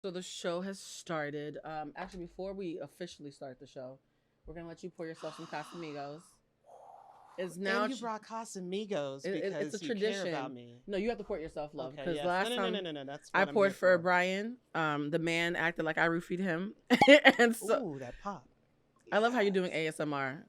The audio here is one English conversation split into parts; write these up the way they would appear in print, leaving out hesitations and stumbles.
So the show has started. Actually, before we officially start the show, we're gonna let you pour yourself some Casamigos. It's now And you brought Casamigos it's a because you care about tradition. me. No, you have to pour it yourself, love, Okay, because the yes. No, last no, no, no, time no, no. That's I what I'm poured here for for. Brian, the man acted like I roofied him, and so Ooh, that pop. I love how you're doing Yes. ASMR.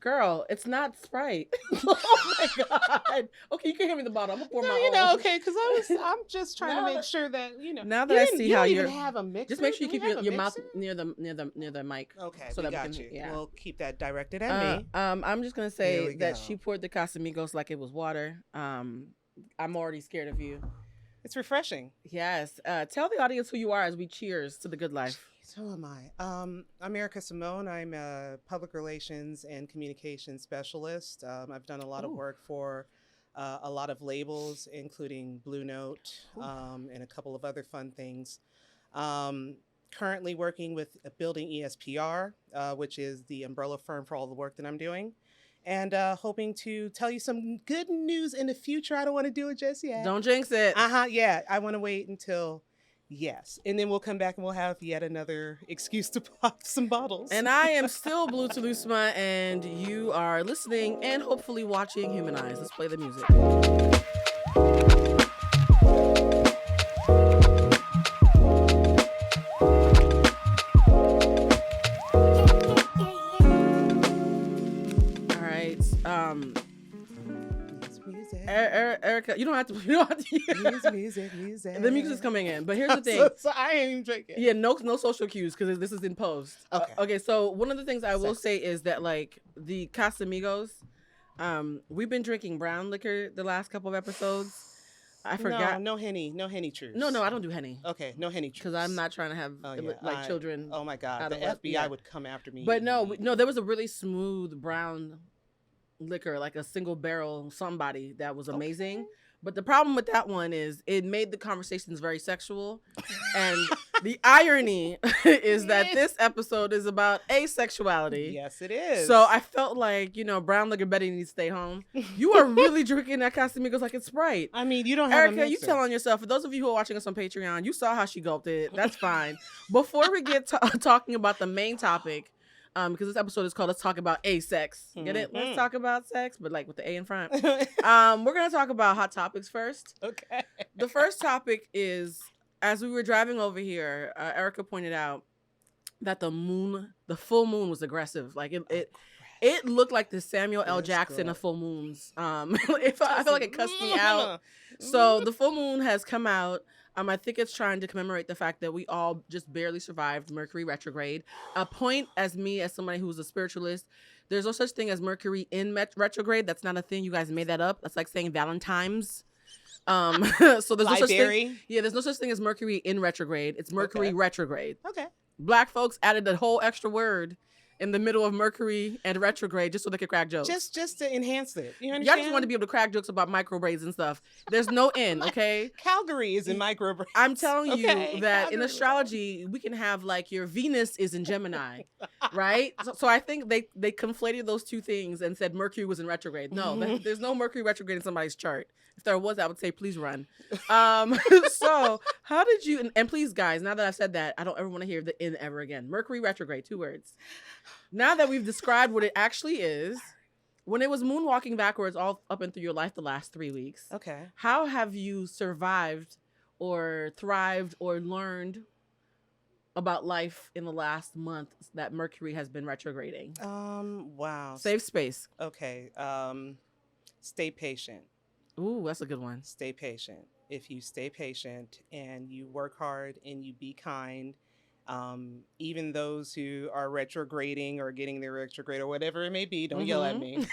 Girl, it's not Sprite. Oh my god. Okay, you can hand me the bottle. I'm gonna pour No, my own. okay, because I'm just trying to now make that sure that now that I see you how don't even you're, have a just mixer. make sure Do you we keep have a your mouth mixer? near the mic, Okay, so we that we got can, you. yeah. We'll keep that directed at me. I'm just gonna Here say we that go. she poured the Casamigos like it was water. I'm already scared of you. It's refreshing. Yes. Tell the audience who you are as we cheers to the good life. Jeez, who am I? I'm Ericka Simone. I'm a public relations and communications specialist. I've done a lot of Ooh. work for a lot of labels, including Blue Note Ooh. and a couple of other fun things. Currently working with Building ESPR, which is the umbrella firm for all the work that I'm doing. And hoping to tell you some good news in the future. I don't want to do it just yet. Don't jinx it. Yeah. I want to wait until yes. And then we'll come back and we'll have yet another excuse to pop some bottles. And I am still Blue Telusma, and you are listening and hopefully watching Humanized. Let's play the music. All right. Ericka, you don't have to. You don't have to. Music. The music's coming in, but here's the thing. So I ain't even drinking. Yeah, no social cues because this is in post. Okay. Okay. So one of the things I will say is that like the Casamigos, we've been drinking brown liquor the last couple of episodes. I forgot. No Henny truce. No, I don't do Henny. Okay, no Henny truce. Because I'm not trying to have children. Oh my God, the out of FBI would come after me. But no, there was a really smooth brown liquor, like a single barrel somebody that was amazing. Okay. But the problem with that one is it made the conversations very sexual. And the irony is that this episode is about asexuality. Yes, it is. So I felt like, brown liquor Betty needs to stay home. You are really drinking that Casamigos like it's Sprite. I mean, you don't have Ericka, you tell on yourself. For those of you who are watching us on Patreon, you saw how she gulped it. That's fine. Before we get talking about the main topic, because this episode is called Let's Talk About A-Sex. Get it? Let's talk about sex, but like with the A in front. We're going to talk about hot topics first. Okay. The first topic is, as we were driving over here, Ericka pointed out that the full moon was aggressive. Like it looked like the Samuel L. Jackson of full moons. I feel like it cussed me out. So the full moon has come out. I think it's trying to commemorate the fact that we all just barely survived Mercury retrograde. A point as somebody who's a spiritualist, there's no such thing as Mercury in retrograde. That's not a thing. You guys made that up. That's like saying Valentine's. So there's no such thing. Yeah, there's no such thing as Mercury in retrograde. It's Mercury retrograde. Okay. Black folks added a whole extra word in the middle of Mercury and retrograde just so they could crack jokes. Just to enhance it. You understand? Y'all just want to be able to crack jokes about microbraids and stuff. There's no end, okay? Calgary is in microbraids. I'm telling you that in astrology, we can have like your Venus is in Gemini, right? So I think they conflated those two things and said Mercury was in retrograde. No, there's no Mercury retrograde in somebody's chart. If there was, I would say, please run. So how did you, and please guys, now that I've said that, I don't ever want to hear the in ever again. Mercury retrograde, 2 words. Now that we've described what it actually is, when it was moonwalking backwards all up and through your life the last 3 weeks, okay, how have you survived or thrived or learned about life in the last month that Mercury has been retrograding? Wow. Save space. Okay. Stay patient. Ooh, that's a good one. Stay patient. If you stay patient and you work hard and you be kind, even those who are retrograding or getting their retrograde or whatever it may be, don't yell at me.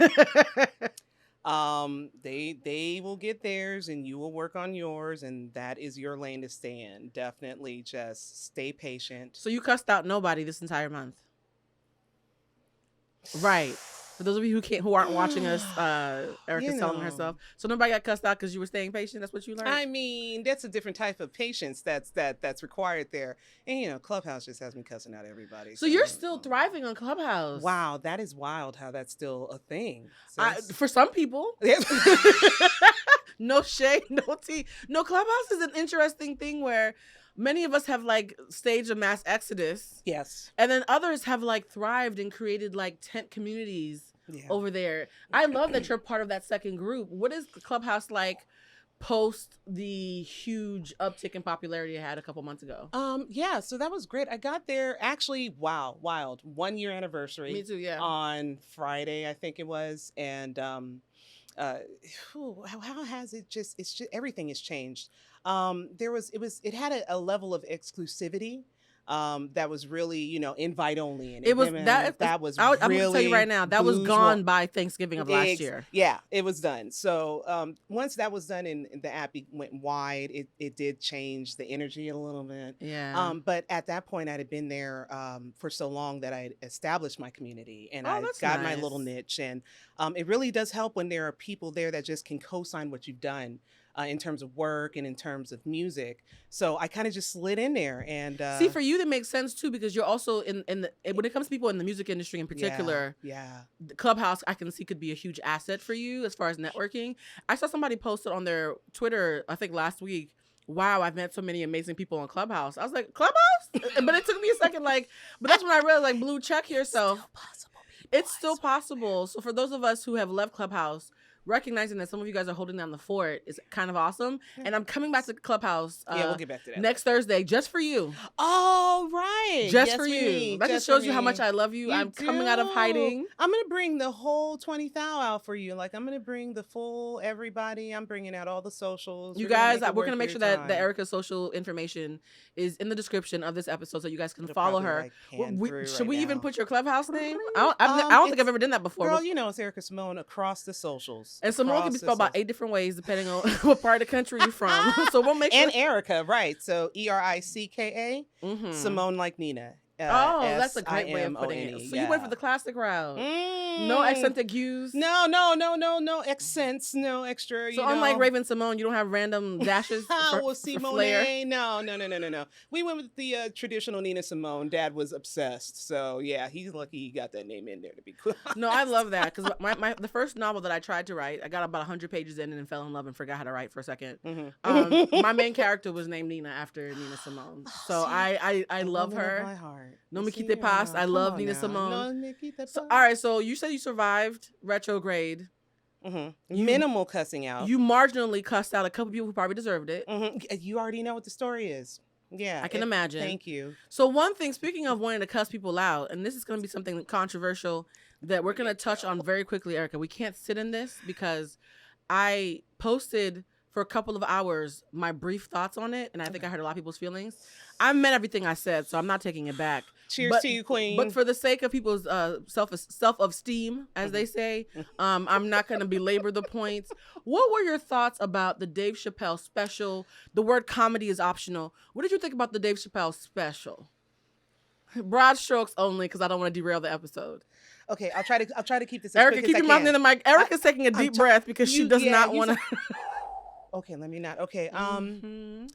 They will get theirs and you will work on yours, and that is your lane to stay in. Definitely just stay patient. So you cussed out nobody this entire month. Right. For those of you who aren't watching us, Ericka's telling herself. So nobody got cussed out because you were staying patient? That's what you learned? I mean, that's a different type of patience that's required there. And, Clubhouse just has me cussing out everybody. So you're still thriving on Clubhouse. Wow, that is wild how that's still a thing. For some people. No shade, no tea. No, Clubhouse is an interesting thing where many of us have like staged a mass exodus. Yes. And then others have like thrived and created like tent communities over there. I love that you're part of that second group. What is Clubhouse like post the huge uptick in popularity it had a couple months ago? Yeah, so that was great. I got there actually, wild 1 year anniversary. Me too, yeah. On Friday, I think it was. And how has it's just everything has changed. It had a level of exclusivity that was really, invite only, and it was that was I'm really gonna tell you right now, that was gone by Thanksgiving of last year. Yeah, it was done. So once that was done and the app went wide, it did change the energy a little bit. Yeah. But at that point, I had been there for so long that I had established my community, and I that's got nice. my little niche. And it really does help when there are people there that just can co-sign what you've done. In terms of work and in terms of music. So I kind of just slid in there and see, for you that makes sense too, because you're also in the when it comes to people in the music industry in particular, the Clubhouse I can see could be a huge asset for you as far as networking. I saw somebody posted on their Twitter, I think last week, wow, I've met so many amazing people on Clubhouse. I was like, Clubhouse? But it took me a second, but that's when I realized, blue, check yourself. It's still possible. So for those of us who have left Clubhouse, recognizing that some of you guys are holding down the fort is kind of awesome. And I'm coming back to Clubhouse we'll get back to that next Thursday just for you. Oh, right. Just for you. That just shows you how much I love you. I'm coming out of hiding. I'm going to bring the whole 20 thou out for you. I'm going to bring the full everybody. I'm bringing out all the socials. You guys, we're going to make sure that the Ericka's social information is in the description of this episode so you guys can follow her. Should we even put your Clubhouse name? I don't think I've ever done that before. Girl, it's Ericka Simone across the socials. And Simone can be spelled about 8 different ways depending on what part of the country you're from. So we'll make sure. And Ericka, right. So Ericka, Simone like Nina. That's a great way of putting it. So you went for the classic route. No accented U's. No accents, no extra. So unlike Raven Simone, you don't have random dashes. For Simone, no. We went with the traditional Nina Simone. Dad was obsessed, so yeah, he's lucky he got that name in there to be cool. No, I love that because the first novel that I tried to write, I got about 100 pages in and then fell in love and forgot how to write for a second. My main character was named Nina after Nina Simone, so I love her. My heart. No me quite paz. I love Nina Simone. No me quite paz. So, all right, so you said you survived retrograde. Minimal cussing out. You marginally cussed out a couple people who probably deserved it. You already know what the story is. Yeah. I can imagine. Thank you. So one thing, speaking of wanting to cuss people out, and this is going to be something controversial that we're going to touch on very quickly, Ericka. We can't sit in this because I posted for a couple of hours my brief thoughts on it, and I think I hurt a lot of people's feelings. I meant everything I said, so I'm not taking it back. Cheers to you, queen. But for the sake of people's self-esteem, as they say, I'm not going to belabor the points. What were your thoughts about the Dave Chappelle special? The word comedy is optional. What did you think about the Dave Chappelle special? Broad strokes only, because I don't want to derail the episode. Okay, I'll try to keep this. Ericka, keep your mouth near the mic. Ericka's taking a deep breath because she does not want to. Okay, let me not. Okay. Hot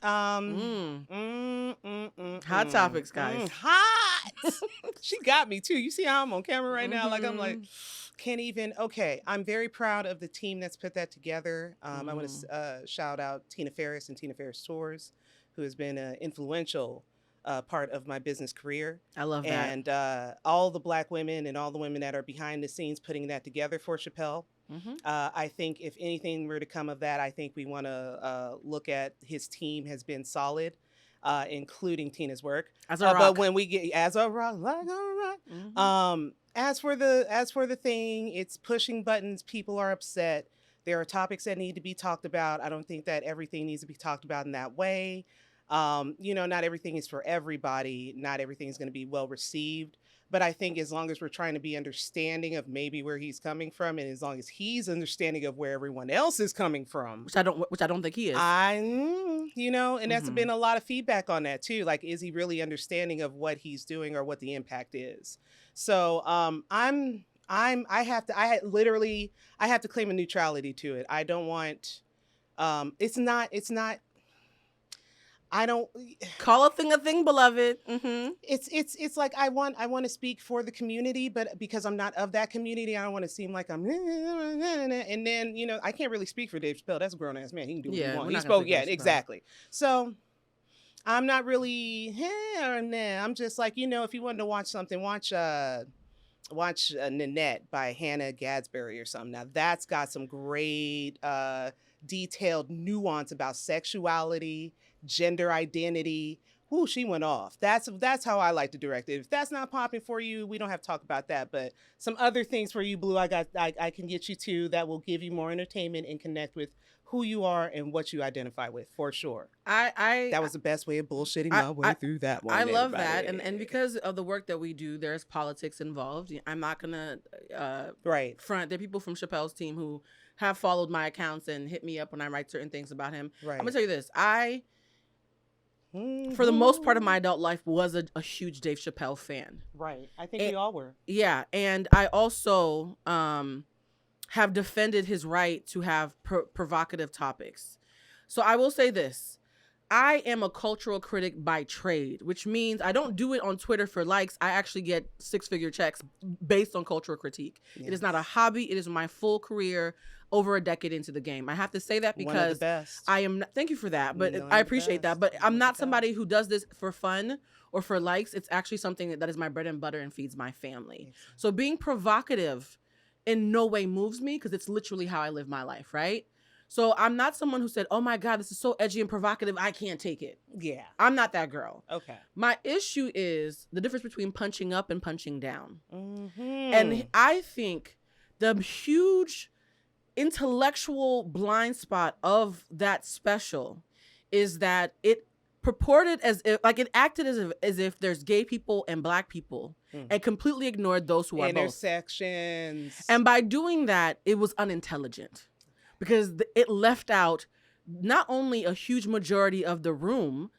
topics, guys. Hot. She got me too. You see how I'm on camera right now? I'm like, can't even. Okay, I'm very proud of the team that's put that together. I want to shout out Tina Ferris and Tina Ferris Tours, who has been an influential part of my business career. I love that. And all the Black women and all the women that are behind the scenes putting that together for Chappelle. I think if anything were to come of that, I think we want to look at his team has been solid, including Tina's work. As a rock. But when we get as a rock, like a rock. As for the thing, it's pushing buttons. People are upset. There are topics that need to be talked about. I don't think that everything needs to be talked about in that way. Not everything is for everybody. Not everything is going to be well received. But I think as long as we're trying to be understanding of maybe where he's coming from, and as long as he's understanding of where everyone else is coming from, which I don't think he is. And that's been a lot of feedback on that too. Like, is he really understanding of what he's doing or what the impact is? So I have to claim a neutrality to it. I don't want. It's not. I don't call a thing, beloved. It's like I want to speak for the community, but because I'm not of that community, I don't want to seem like I'm. And then I can't really speak for Dave Chappelle. That's a grown ass man. He can do what he wants. He spoke, exactly. So I'm not really or nah. I'm just like, if you wanted to watch something, watch Nanette by Hannah Gadsberry or something. Now that's got some great detailed nuance about sexuality, gender identity. Ooh, she went off. That's how I like to direct it. If that's not popping for you, we don't have to talk about that. But some other things for you, Blue, I can get you to that will give you more entertainment and connect with who you are and what you identify with, for sure. That was the best way of bullshitting my way through that one. I love that, and because of the work that we do, there's politics involved. I'm not gonna right front. There are people from Chappelle's team who have followed my accounts and hit me up when I write certain things about him. Right. I'm gonna tell you this: for the most part of my adult life, was a huge Dave Chappelle fan. Right. I think we all were. Yeah, and I also have defended his right to have provocative topics. So I will say this. I am a cultural critic by trade, which means I don't do it on Twitter for likes. I actually get 6-figure checks based on cultural critique. Yes. It is not a hobby. It is my full career, over a decade into the game. I have to say that because one of the best. I am. Thank you for that, but I appreciate that. But I'm not somebody who does this for fun or for likes. It's actually something that is my bread and butter and feeds my family. Exactly. So being provocative in no way moves me because it's literally how I live my life, right? So I'm not someone who said, oh my God, this is so edgy and provocative, I can't take it. Yeah. I'm not that girl. Okay. My issue is the difference between punching up and punching down. Mm-hmm. And I think the huge intellectual blind spot of that special is that it purported as if, like, it acted as if there's gay people and black people and completely ignored those who are intersections. Both. And by doing that, it was unintelligent because it left out not only a huge majority of the room,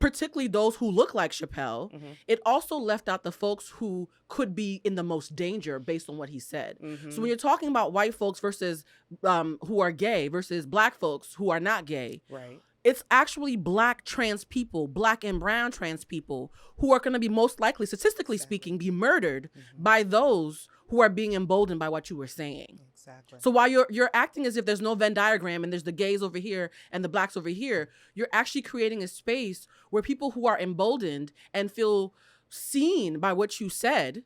particularly those who look like Chappelle, it also left out the folks who could be in the most danger based on what he said. So when you're talking about white folks versus who are gay versus black folks who are not gay, right? It's actually black trans people, black and brown trans people who are going to be most likely, statistically speaking, be murdered by those who are being emboldened by what you were saying. Exactly. So while you're acting as if there's no Venn diagram and there's the gays over here and the blacks over here, you're actually creating a space where people who are emboldened and feel seen by what you said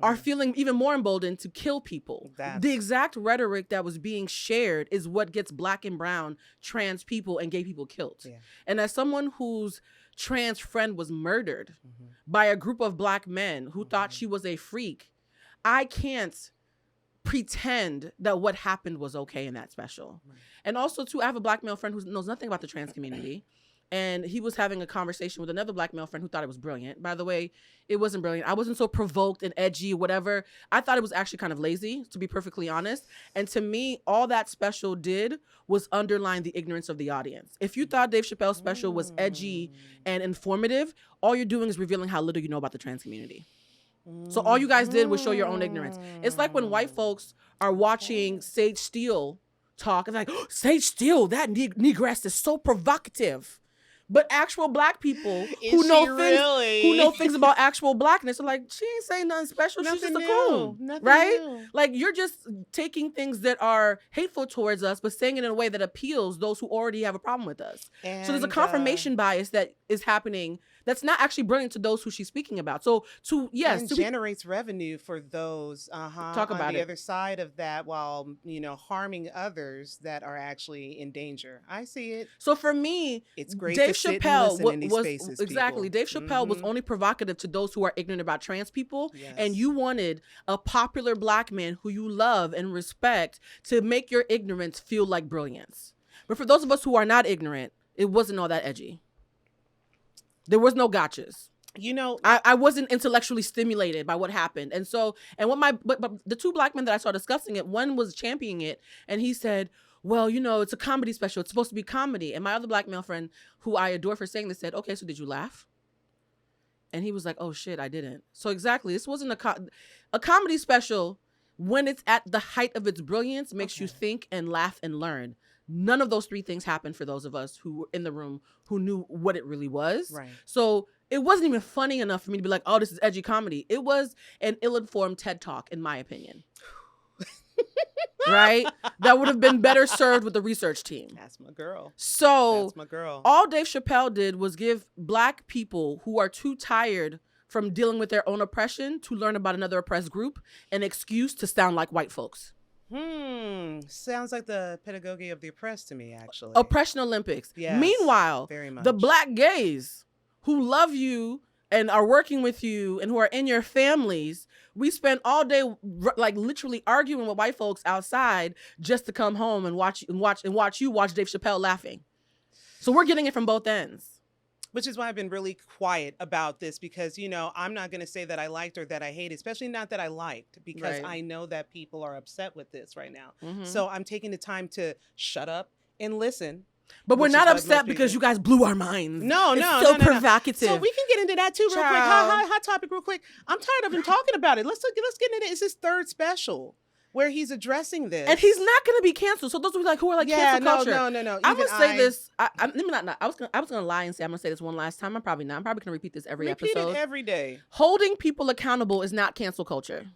are feeling even more emboldened to kill people. The exact rhetoric that was being shared is what gets black and brown trans people and gay people killed. Yeah. And as someone whose trans friend was murdered by a group of black men who thought she was a freak, I can't pretend that what happened was okay in that special. Right. And also, too, I have a black male friend who knows nothing about the trans community. And he was having a conversation with another black male friend who thought it was brilliant. By the way, it wasn't brilliant. I wasn't so provoked and edgy, whatever. I thought it was actually kind of lazy, to be perfectly honest. And to me, all that special did was underline the ignorance of the audience. If you thought Dave Chappelle's special was edgy and informative, all you're doing is revealing how little you know about the trans community. So all you guys did was show your own ignorance. It's like when white folks are watching Sage Steele talk and like, oh, Sage Steele, that negress is so provocative. But actual black people who know things about actual blackness are like, she ain't saying nothing special. She's just a coon, right? New. Like, you're just taking things that are hateful towards us, but saying it in a way that appeals those who already have a problem with us. And, so there's a confirmation bias that is happening that's not actually brilliant to those who she's speaking about. So generates revenue for those talk about on the other side of that, while harming others that are actually in danger. I see it. So for me, it's great. Dave Chappelle spaces, exactly. Dave Chappelle was only provocative to those who are ignorant about trans people, and you wanted a popular black man who you love and respect to make your ignorance feel like brilliance. But for those of us who are not ignorant, it wasn't all that edgy. There was no gotchas. I wasn't intellectually stimulated by what happened. And so, but the two black men that I saw discussing it, one was championing it, and he said, well, it's a comedy special. It's supposed to be comedy. And my other black male friend, who I adore for saying this, said, okay, so did you laugh? And he was like, oh shit, I didn't. So exactly, this wasn't a comedy special. When it's at the height of its brilliance, makes you think and laugh and learn. None of those three things happened for those of us who were in the room who knew what it really was. Right. So it wasn't even funny enough for me to be like, oh, this is edgy comedy. It was an ill-informed TED Talk, in my opinion. right? That would have been better served with the research team. That's my girl. So That's my girl. all Dave Chappelle did was give Black people who are too tired from dealing with their own oppression to learn about another oppressed group an excuse to sound like white folks. Sounds like the pedagogy of the oppressed to me, actually. Oppression Olympics. Yes, Meanwhile, very much. the Black gays who love you and are working with you and who are in your families, we spend all day like literally arguing with white folks outside just to come home and watch you watch Dave Chappelle laughing. So we're getting it from both ends. Which is why I've been really quiet about this, because, you know, I'm not going to say that I liked or that I hate, especially not that I liked, because I know that people are upset with this right now. So I'm taking the time to shut up and listen. But we're not upset because you guys blew our minds. No. So provocative. So we can get into that too real quick. Hot topic real quick. I'm tired of him talking about it. Let's get into it. It's his third special where he's addressing this. And he's not going to be canceled. So those who are like cancel culture. No. I'm going to say this. I was going to lie and say I'm going to say this one last time. I'm probably not. I'm probably going to repeat this every episode. Repeat it every day. Holding people accountable is not cancel culture.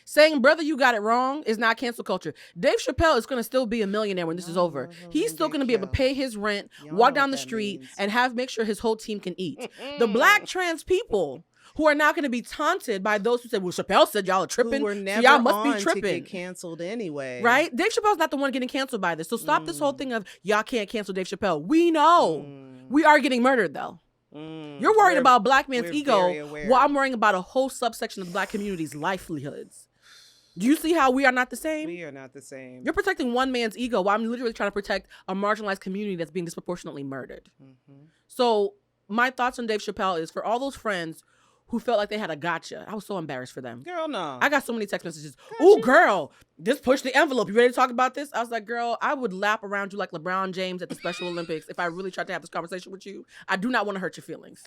Saying, brother, you got it wrong is not cancel culture. Dave Chappelle is going to still be a millionaire when this is over. He's still going to be able to pay his rent, walk down the street, and make sure his whole team can eat. The Black trans people who are not going to be taunted by those who said, well, Chappelle said y'all are tripping, so y'all must be tripping. To get canceled anyway. Right? Dave Chappelle's not the one getting canceled by this. So stop this whole thing of y'all can't cancel Dave Chappelle. We know. We are getting murdered, though. You're worried about Black man's ego, while I'm worrying about a whole subsection of the Black community's livelihoods. Do you see how we are not the same? We are not the same. You're protecting one man's ego while I'm literally trying to protect a marginalized community that's being disproportionately murdered. So my thoughts on Dave Chappelle is for all those friends who felt like they had a gotcha. I was so embarrassed for them. Girl, no. I got so many text messages. Ooh, girl, just push the envelope. You ready to talk about this? I was like, girl, I would lap around you like LeBron James at the Special Olympics if I really tried to have this conversation with you. I do not want to hurt your feelings.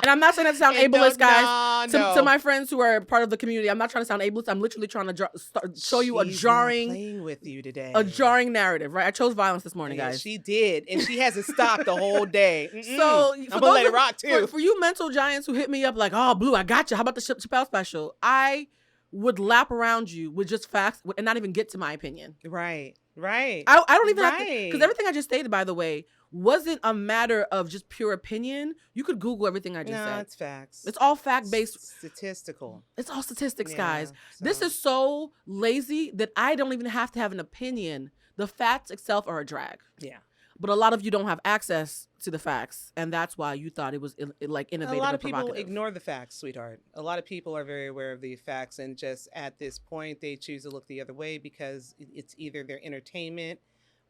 And I'm not saying that to sound ableist, guys. To my friends who are part of the community, I'm not trying to sound ableist. I'm literally trying to show you a jarring, playing with you today. A jarring narrative, right? I chose violence this morning, guys. She did, and she hasn't stopped the whole day. So I'm gonna let it rock too. For you mental giants who hit me up like, "Oh, Blue, I got you. How about the Chappelle special?" I would lap around you with just facts and not even get to my opinion. Right. I don't even have to, because everything I just stated, by the way, wasn't a matter of just pure opinion. You could Google everything I just said. No, it's facts. It's all fact-based. Statistical. It's all statistics, guys. So. This is so lazy that I don't even have to have an opinion. The facts itself are a drag. Yeah. But a lot of you don't have access to the facts, and that's why you thought it was like innovative. A lot of people ignore the facts, sweetheart. A lot of people are very aware of the facts, and just at this point, they choose to look the other way because it's either their entertainment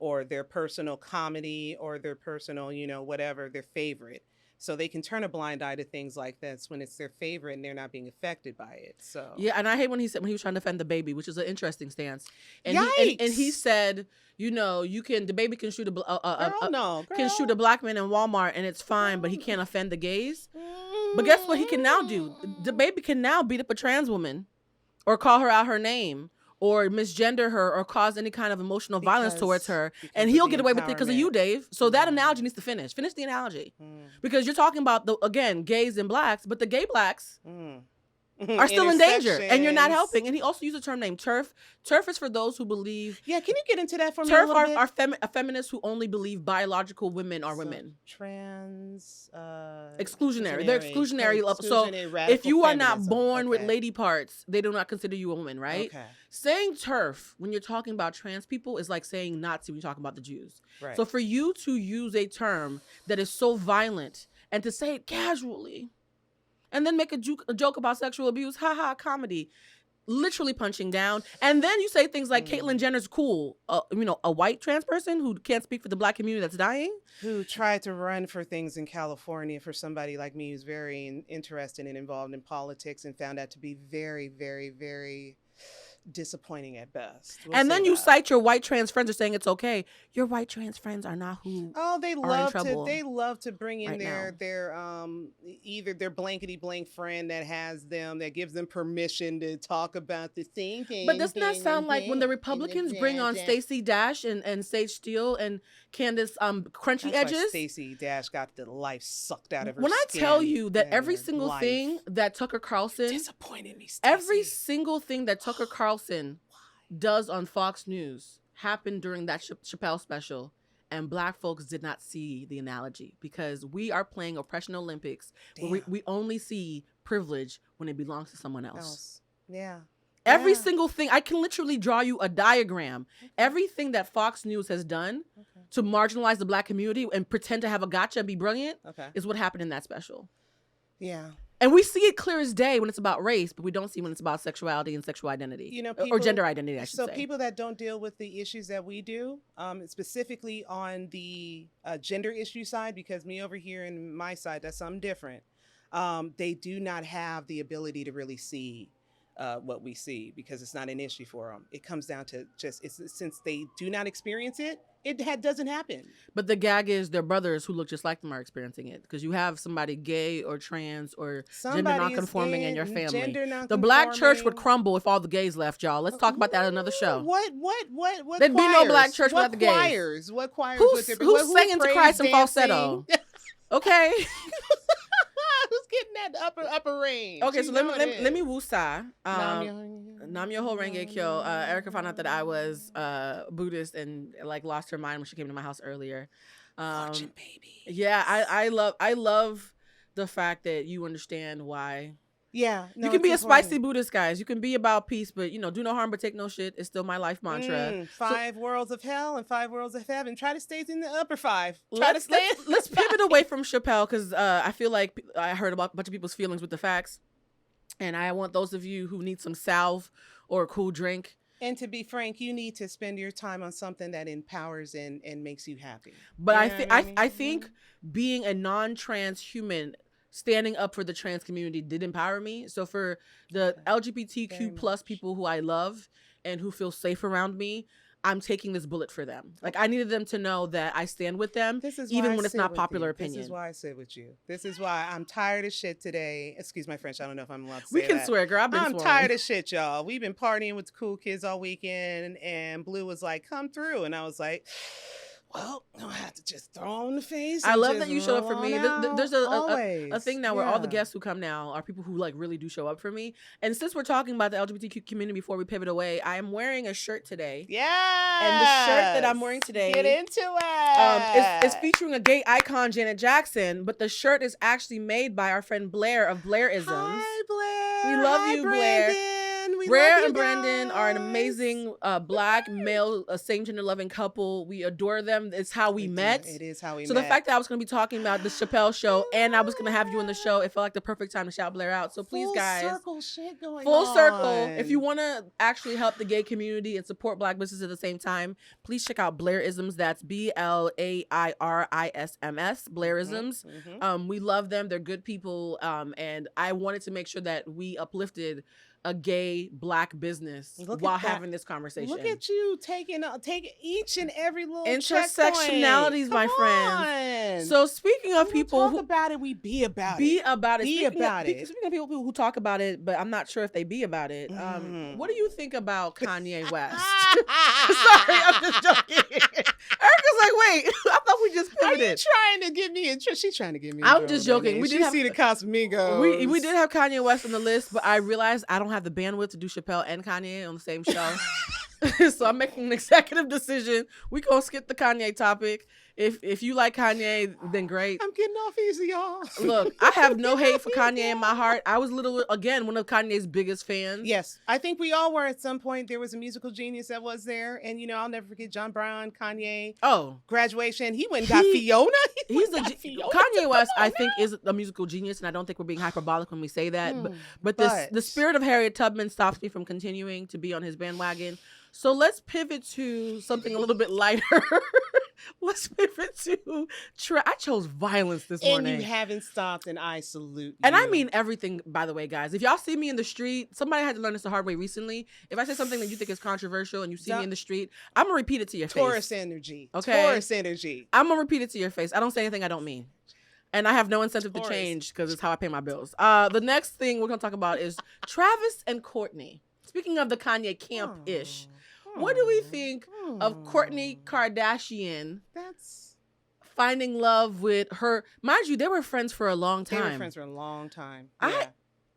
or their personal comedy or their personal, whatever, their favorite. So they can turn a blind eye to things like this when it's their favorite and they're not being affected by it. So yeah, and I hate when he was trying to defend the baby, which is an interesting stance. And Yikes. He said, the baby can shoot shoot a Black man in Walmart and it's fine, but he can't offend the gays. But guess what he can now do? The baby can now beat up a trans woman or call her out her name or misgender her or cause any kind of emotional violence towards her. And he'll get away with it because of you, Dave. So that analogy needs to finish. Finish the analogy. Because you're talking about, gays and Blacks, but the gay Blacks are still in danger. And you're not helping. And he also used a term named TERF. TERF is for those who believe... Yeah, can you get into that for me a little bit? TERF are feminists who only believe biological women are women. Trans... exclusionary. They're exclusionary. So if you are not born with lady parts, they do not consider you a woman, right? Okay. Saying TERF when you're talking about trans people is like saying Nazi when you're talking about the Jews. Right. So for you to use a term that is so violent and to say it casually and then make a joke about sexual abuse, comedy, literally punching down. And then you say things like Caitlyn Jenner's cool, a white trans person who can't speak for the Black community that's dying. Who tried to run for things in California for somebody like me who's very interested and involved in politics and found out to be very, very, very disappointing at best. And then you cite your white trans friends are saying it's okay. Your white trans friends are not who they love to bring in their either their blankety blank friend that gives them permission to talk about the same thing. But doesn't that sound like when the Republicans bring on Stacey Dash and Sage Steele and Candace Crunchy Edges? Stacey Dash got the life sucked out of her. When I tell you that every single thing that Tucker Carlson disappointed me, Stacey. Every single thing that Tucker Carlson Carlson does on Fox News happened during that Chappelle special, and black folks did not see the analogy because we are playing Oppression Olympics where we only see privilege when it belongs to someone else. Yeah. Every single thing, I can literally draw you a diagram. Okay. Everything that Fox News has done to marginalize the black community and pretend to have a gotcha and be brilliant is what happened in that special. Yeah. And we see it clear as day when it's about race, but we don't see when it's about sexuality and sexual identity. You know, people, or gender identity, I should say. So people that don't deal with the issues that we do, specifically on the gender issue side, because me over here in my side, that's something different. They do not have the ability to really see what we see because it's not an issue for them. It comes down to just, since they do not experience it, it doesn't happen. But the gag is their brothers who look just like them are experiencing it because you have somebody gay or trans or gender nonconforming in your family. The black church would crumble if all the gays left, y'all. Let's talk about that in another show. What There'd be no black church without the gays. What choirs? Who's singing to Christ in falsetto? Okay. Who's getting that upper range? Okay, so let me woosah. Nam Myoho Renge Kyo. Ericka found out that I was Buddhist and like lost her mind when she came to my house earlier. Fortune baby. Yeah, I love the fact that you understand why. Yeah, no, you can be a spicy Buddhist, guys. You can be about peace, but do no harm but take no shit. It's still my life mantra. 5 worlds of hell and 5 worlds of heaven. Try to stay in the upper 5. Let's pivot away from Chappelle because I feel like I heard about a bunch of people's feelings with the facts, and I want those of you who need some salve or a cool drink. And to be frank, you need to spend your time on something that empowers and makes you happy. But I think being a non-trans human, standing up for the trans community did empower me. So for the LGBTQ plus people who I love and who feel safe around me, I'm taking this bullet for them. Like I needed them to know that I stand with them, even when it's not popular opinion. This is why I sit with you. This is why I'm tired of shit today. Excuse my French. I don't know if I'm allowed to say that. We can swear, girl. I'm tired of shit, y'all. We've been partying with the cool kids all weekend, and Blue was like, "Come through," and I was like, well, I have to just throw on the face. I love that you showed up for me. There's a thing now where all the guests who come now are people who like really do show up for me. And since we're talking about the LGBTQ community before we pivot away, I am wearing a shirt today. Yeah. And the shirt that I'm wearing today. Get into it. Is featuring a gay icon, Janet Jackson, but the shirt is actually made by our friend Blair of Blairisms. Hi, Blair. We love you, Brandon. Blair. Blair and Brandon are an amazing black male same gender loving couple. We adore them. It's how we met. It is how we met. So the fact that I was going to be talking about the Chappelle show and I was going to have you on the show, it felt like the perfect time to shout Blair out. So please, guys, full circle shit going full on. Circle. If you want to actually help the gay community and support black businesses at the same time, please check out Blairisms. That's Blairisms. Blairisms. Mm-hmm. We love them. They're good people. And I wanted to make sure that we uplifted a gay black business while having this conversation. Look at you taking each and every little intersectionalities, my friends. So speaking of people who talk about it, we be about it. Be about it. Speaking of people who talk about it, but I'm not sure if they be about it. What do you think about Kanye West? Sorry, I'm just joking. Ericka's like, wait, I thought we just pivoted. Are you trying to get me in trouble? She's trying to get me in trouble. I'm just joking. We did see the Casamigos. We did have Kanye West on the list, but I realized I don't have the bandwidth to do Chappelle and Kanye on the same show. So I'm making an executive decision. We gonna skip the Kanye topic. If you like Kanye, then great. I'm getting off easy, y'all. Look, I have no hate for Kanye in my heart. I was literally, again, one of Kanye's biggest fans. Yes, I think we all were at some point. There was a musical genius that was there. And, I'll never forget John Brown, Kanye. Oh. Graduation. He went and got Fiona. Kanye West, I think, is a musical genius. And I don't think we're being hyperbolic when we say that. But the spirit of Harriet Tubman stops me from continuing to be on his bandwagon. So let's pivot to something a little bit lighter. Let's pivot to I chose violence this morning. And you haven't stopped, and I salute you. And I mean everything, by the way, guys. If y'all see me in the street, somebody had to learn this the hard way recently. If I say something that you think is controversial and you see me in the street, I'm going to repeat it to your face. Taurus energy. Okay? Taurus energy. I'm going to repeat it to your face. I don't say anything I don't mean. And I have no incentive to change because it's how I pay my bills. The next thing we're going to talk about is Travis and Kourtney. Speaking of the Kanye camp-ish. What do we think of Kourtney Kardashian finding love with her? Mind you, they were friends for a long time. They were friends for a long time. Yeah.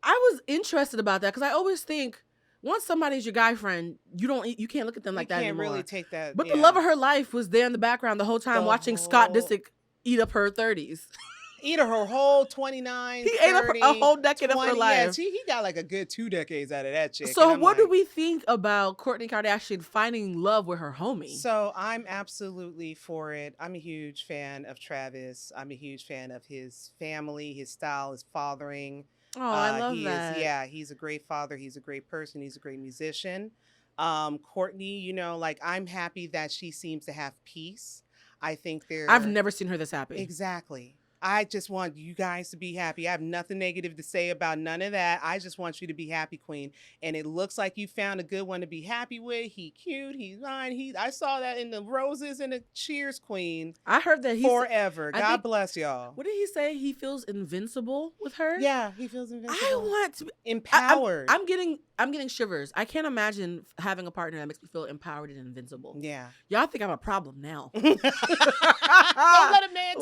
I was interested about that because I always think once somebody's your guy friend, you can't look at them like that anymore. You can't really take that. But the love of her life was there in the background the whole time, watching Scott Disick eat up her 30s. Eat her whole 29, He 30, ate up a whole decade 20, of her life. Yeah, he got like a good 2 decades out of that chick. So what do we think about Kourtney Kardashian finding love with her homie? So I'm absolutely for it. I'm a huge fan of Travis. I'm a huge fan of his family, his style, his fathering. Oh, I love that. Yeah, he's a great father. He's a great person. He's a great musician. Kourtney, you know, like, I'm happy that she seems to have peace. I think I've never seen her this happy. Exactly. I just want you guys to be happy. I have nothing negative to say about none of that. I just want you to be happy, Queen. And it looks like you found a good one to be happy with. He cute. He's fine. I saw that in the roses and the cheers, Queen. I heard that he's forever. God bless y'all. What did he say? He feels invincible with her? Yeah, he feels invincible. I want to be empowered. I'm getting shivers. I can't imagine having a partner that makes me feel empowered and invincible. Yeah. Y'all think I'm a problem now. Don't let a man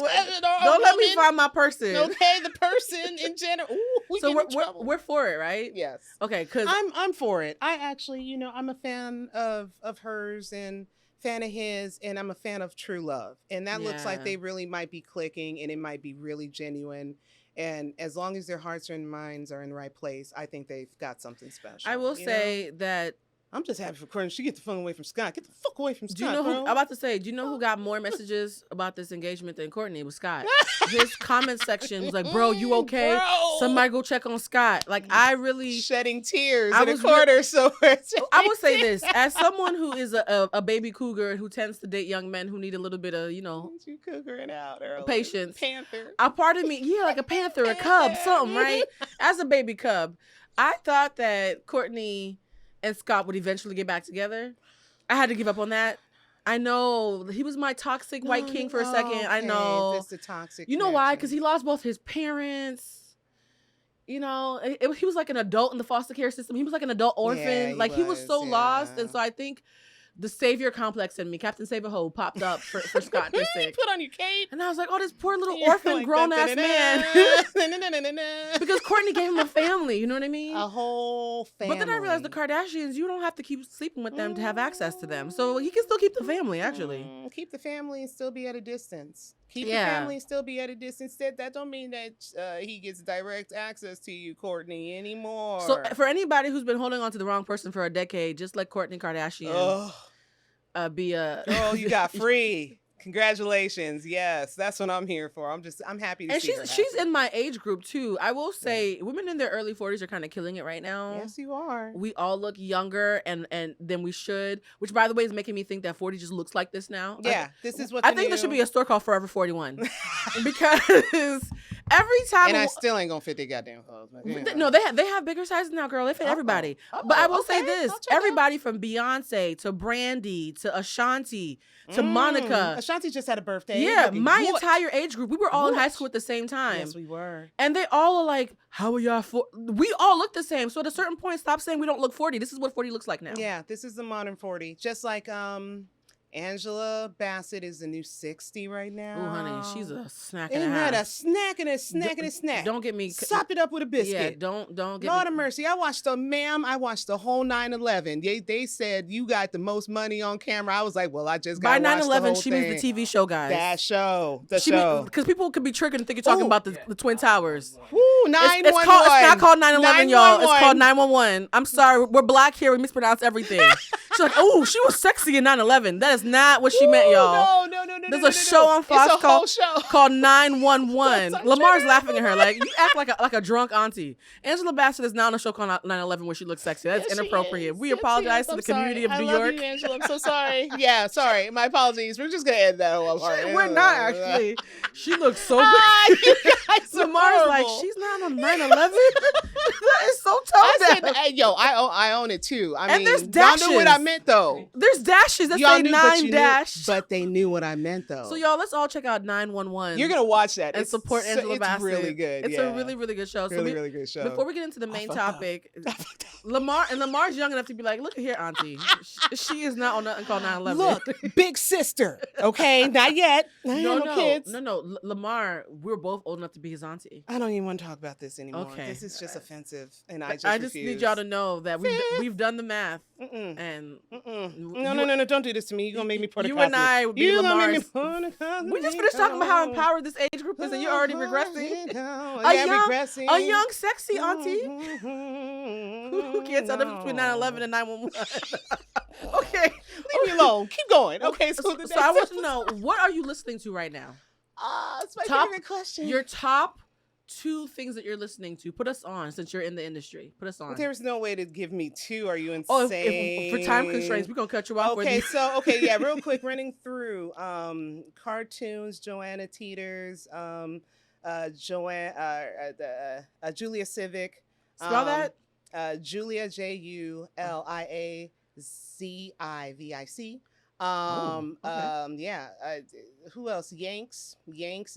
don't let me find my person. Okay, the person in general. Ooh, so we're for it, right? Yes. Okay, because I'm for it. I actually, you know, I'm a fan of hers and fan of his, and I'm a fan of True Love. And that looks like they really might be clicking, and it might be really genuine. And as long as their hearts and minds are in the right place, I think they've got something special. I will say that I'm just happy for Kourtney. She get the fuck away from Scott. Get the fuck away from Scott. Do you know bro. I'm about to say, do you know who got more messages about this engagement than Kourtney? It was Scott. His comment section was like, bro, you okay? Bro. Somebody go check on Scott. Like, I really shedding tears in a corner. So I will say this, as someone who is a baby cougar who tends to date young men who need a little bit of, you know, you cougering out early. Patience. Panther. A part of me, like a panther, a cub, something, right? As a baby cub, I thought that Kourtney and Scott would eventually get back together. I had to give up on that. I know he was my toxic white king for a second. Okay. I know. It's the toxic. You know why? Because he lost both his parents. You know, he was like an adult in the foster care system. He was like an adult orphan. Yeah, he was so lost. And so I think the savior complex in me, Captain Save-A-Ho, popped up for Scott Disick. Put on your cape. And I was like, oh, this poor little orphan like grown-ass man. Because Kourtney gave him a family, you know what I mean? A whole family. But then I realized the Kardashians, you don't have to keep sleeping with them to have access to them. So he can still keep the family, actually. Keep the family and still be at a distance. Keep the family and still be at a distance. That don't mean that he gets direct access to you, Kourtney, anymore. So for anybody who's been holding on to the wrong person for a decade, just let Kourtney Kardashian be a... Girl, you got free. Congratulations. Yes, that's what I'm here for. I'm happy to see her. And she's in my age group too. I will say women in their early 40s are kind of killing it right now. Yes, you are. We all look younger and than we should, which by the way is making me think that 40 just looks like this now. Yeah, this is what I think there should be a store called Forever 41. Because every time and I still ain't gonna fit their goddamn clothes. No, they have bigger sizes now, girl. They fit everybody. But I will say this: everybody from Beyonce to Brandy to Ashanti to Monica. Ashanti just had a birthday. Yeah, my entire age group. We were all in high school at the same time. Yes, we were. And they all are like, how are y'all we all look the same. So at a certain point, stop saying we don't look 40. This is what 40 looks like now. Yeah, this is the modern 40. Just like Angela Bassett is the new 60 right now. Oh, honey, she's a snack and Ain't a half. that a snack and a snack and a snack? Don't get me... Sop it up with a biscuit. Yeah, don't get Lord of mercy. I watched the whole 9/11. They said you got the most money on camera. I was like, well, I just got to watch the whole thing. By 9/11, she means the TV show, guys. That show. The show. Because people could be triggered and think you're talking about the Twin Towers. Woo, 911. It's not called 9/11, y'all. It's called 911. I'm sorry. We're black here. We mispronounce everything. She's like, oh, she was sexy in 9/11. That is not what she meant, y'all. No. There's a show on Fox called 911. Like Lamar's laughing at her like, you act like a drunk auntie. Angela Bassett is now on a show called 9/11 where she looks sexy. That's inappropriate. We apologize to the community of New York. I love you, Angela. I'm so sorry. Yeah, sorry. My apologies. We're just going to end that whole part. We're not, actually. She looks so good. You guys Lamar's like, she's not on 9/11? That is so tone down. Hey, yo, I own it too. I mean, there's dashes. Y'all knew what I meant, though. There's dashes that say 9 but they knew what I meant, though. So, y'all, let's all check out 911. You're going to watch that. And support Angela Bassett. It's really good. It's a really, really good show. Really good show. Before we get into the main topic, Lamar's young enough to be like, look at here, auntie. She is not on nothing called 9/11. Look, big sister. Okay, not yet. No kids. No. Lamar, we're both old enough to be his auntie. I don't even want to talk about this anymore. Okay. This is just offensive, and I just refuse. need y'all to know that we've done the math. And no, don't do this to me. You're gonna make me put a You and I would be Lamar's. We just finished talking about how empowered this age group is, and you're already regressing. Regressing. A young, sexy auntie who can't tell the difference between 9/11 and 911. Okay, leave me alone. Keep going. Okay, so I want to know, what are you listening to right now? It's my favorite question. Your top 2 things that you're listening to. Put us on, since you're in the industry. Put us on. There's no way to give me 2. Are you insane? Oh, if for time constraints, we're gonna cut you off. Okay, yeah, real quick, running through cartoons, Joanna Teeters, Julia Civic. Spell that? Julia, Juliazivic. Who else? Yanks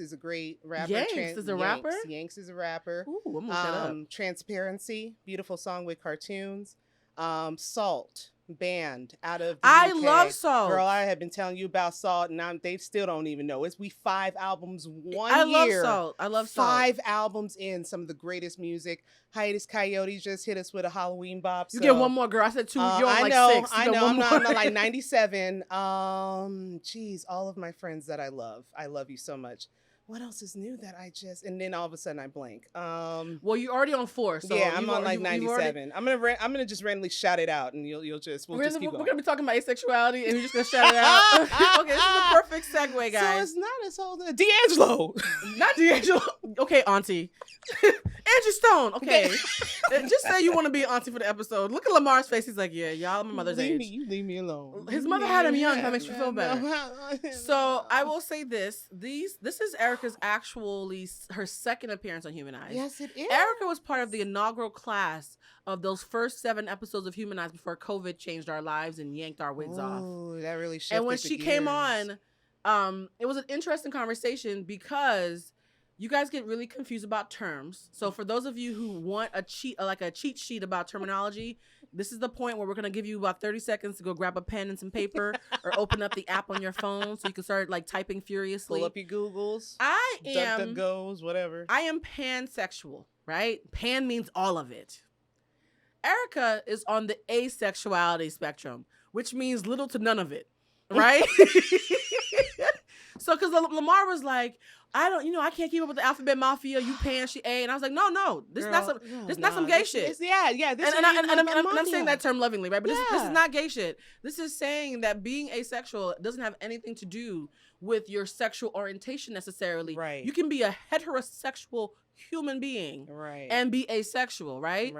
is a great rapper. Yanks is a rapper? Yanks is a rapper. Ooh, I'm gonna look that up. Transparency, beautiful song with cartoons. Salt band out of the I UK. love Salt. Girl, I have been telling you about Salt, and they still don't even know. We 5 albums one I year. I love Salt. 5 albums in, some of the greatest music. Hiatus Coyote just hit us with a Halloween bop. You get one more, girl. I said 2. You're on like 6. I know. I'm not like 97. Geez, all of my friends that I love you so much. What else is new that and then all of a sudden I blank. Well, you're already on 4. So yeah, I'm on like 97. I'm gonna just randomly shout it out, and we'll just keep going. We're gonna be talking about asexuality, and we're just gonna shout it out. Okay, this is the perfect segue, guys. So it's not as old as D'Angelo. Not D'Angelo. Okay, auntie. Angie Stone. Okay. Just say you want to be auntie for the episode. Look at Lamar's face. He's like, yeah, y'all my mother's age. You leave me alone. His mother had him young. That makes you feel better. So I will say this. This is Ericka's actually her second appearance on Humanized. Yes, it is. Ericka was part of the inaugural class of those first 7 episodes of Humanized before COVID changed our lives and yanked our wigs off. Oh, that really shifted. And when she came on, it was an interesting conversation because you guys get really confused about terms. So for those of you who want a cheat sheet about terminology, this is the point where we're going to give you about 30 seconds to go grab a pen and some paper or open up the app on your phone so you can start like typing furiously. Pull up your Googles. DuckDuckGos, whatever. I am pansexual, right? Pan means all of it. Ericka is on the asexuality spectrum, which means little to none of it, right? So, because Lamar was like, I can't keep up with the alphabet mafia. You pan, she A, and I was like, no, this is not some gay shit. I'm saying that term lovingly, right? But this is not gay shit. This is saying that being asexual doesn't have anything to do with your sexual orientation necessarily. Right. You can be a heterosexual human being, right, and be asexual, right?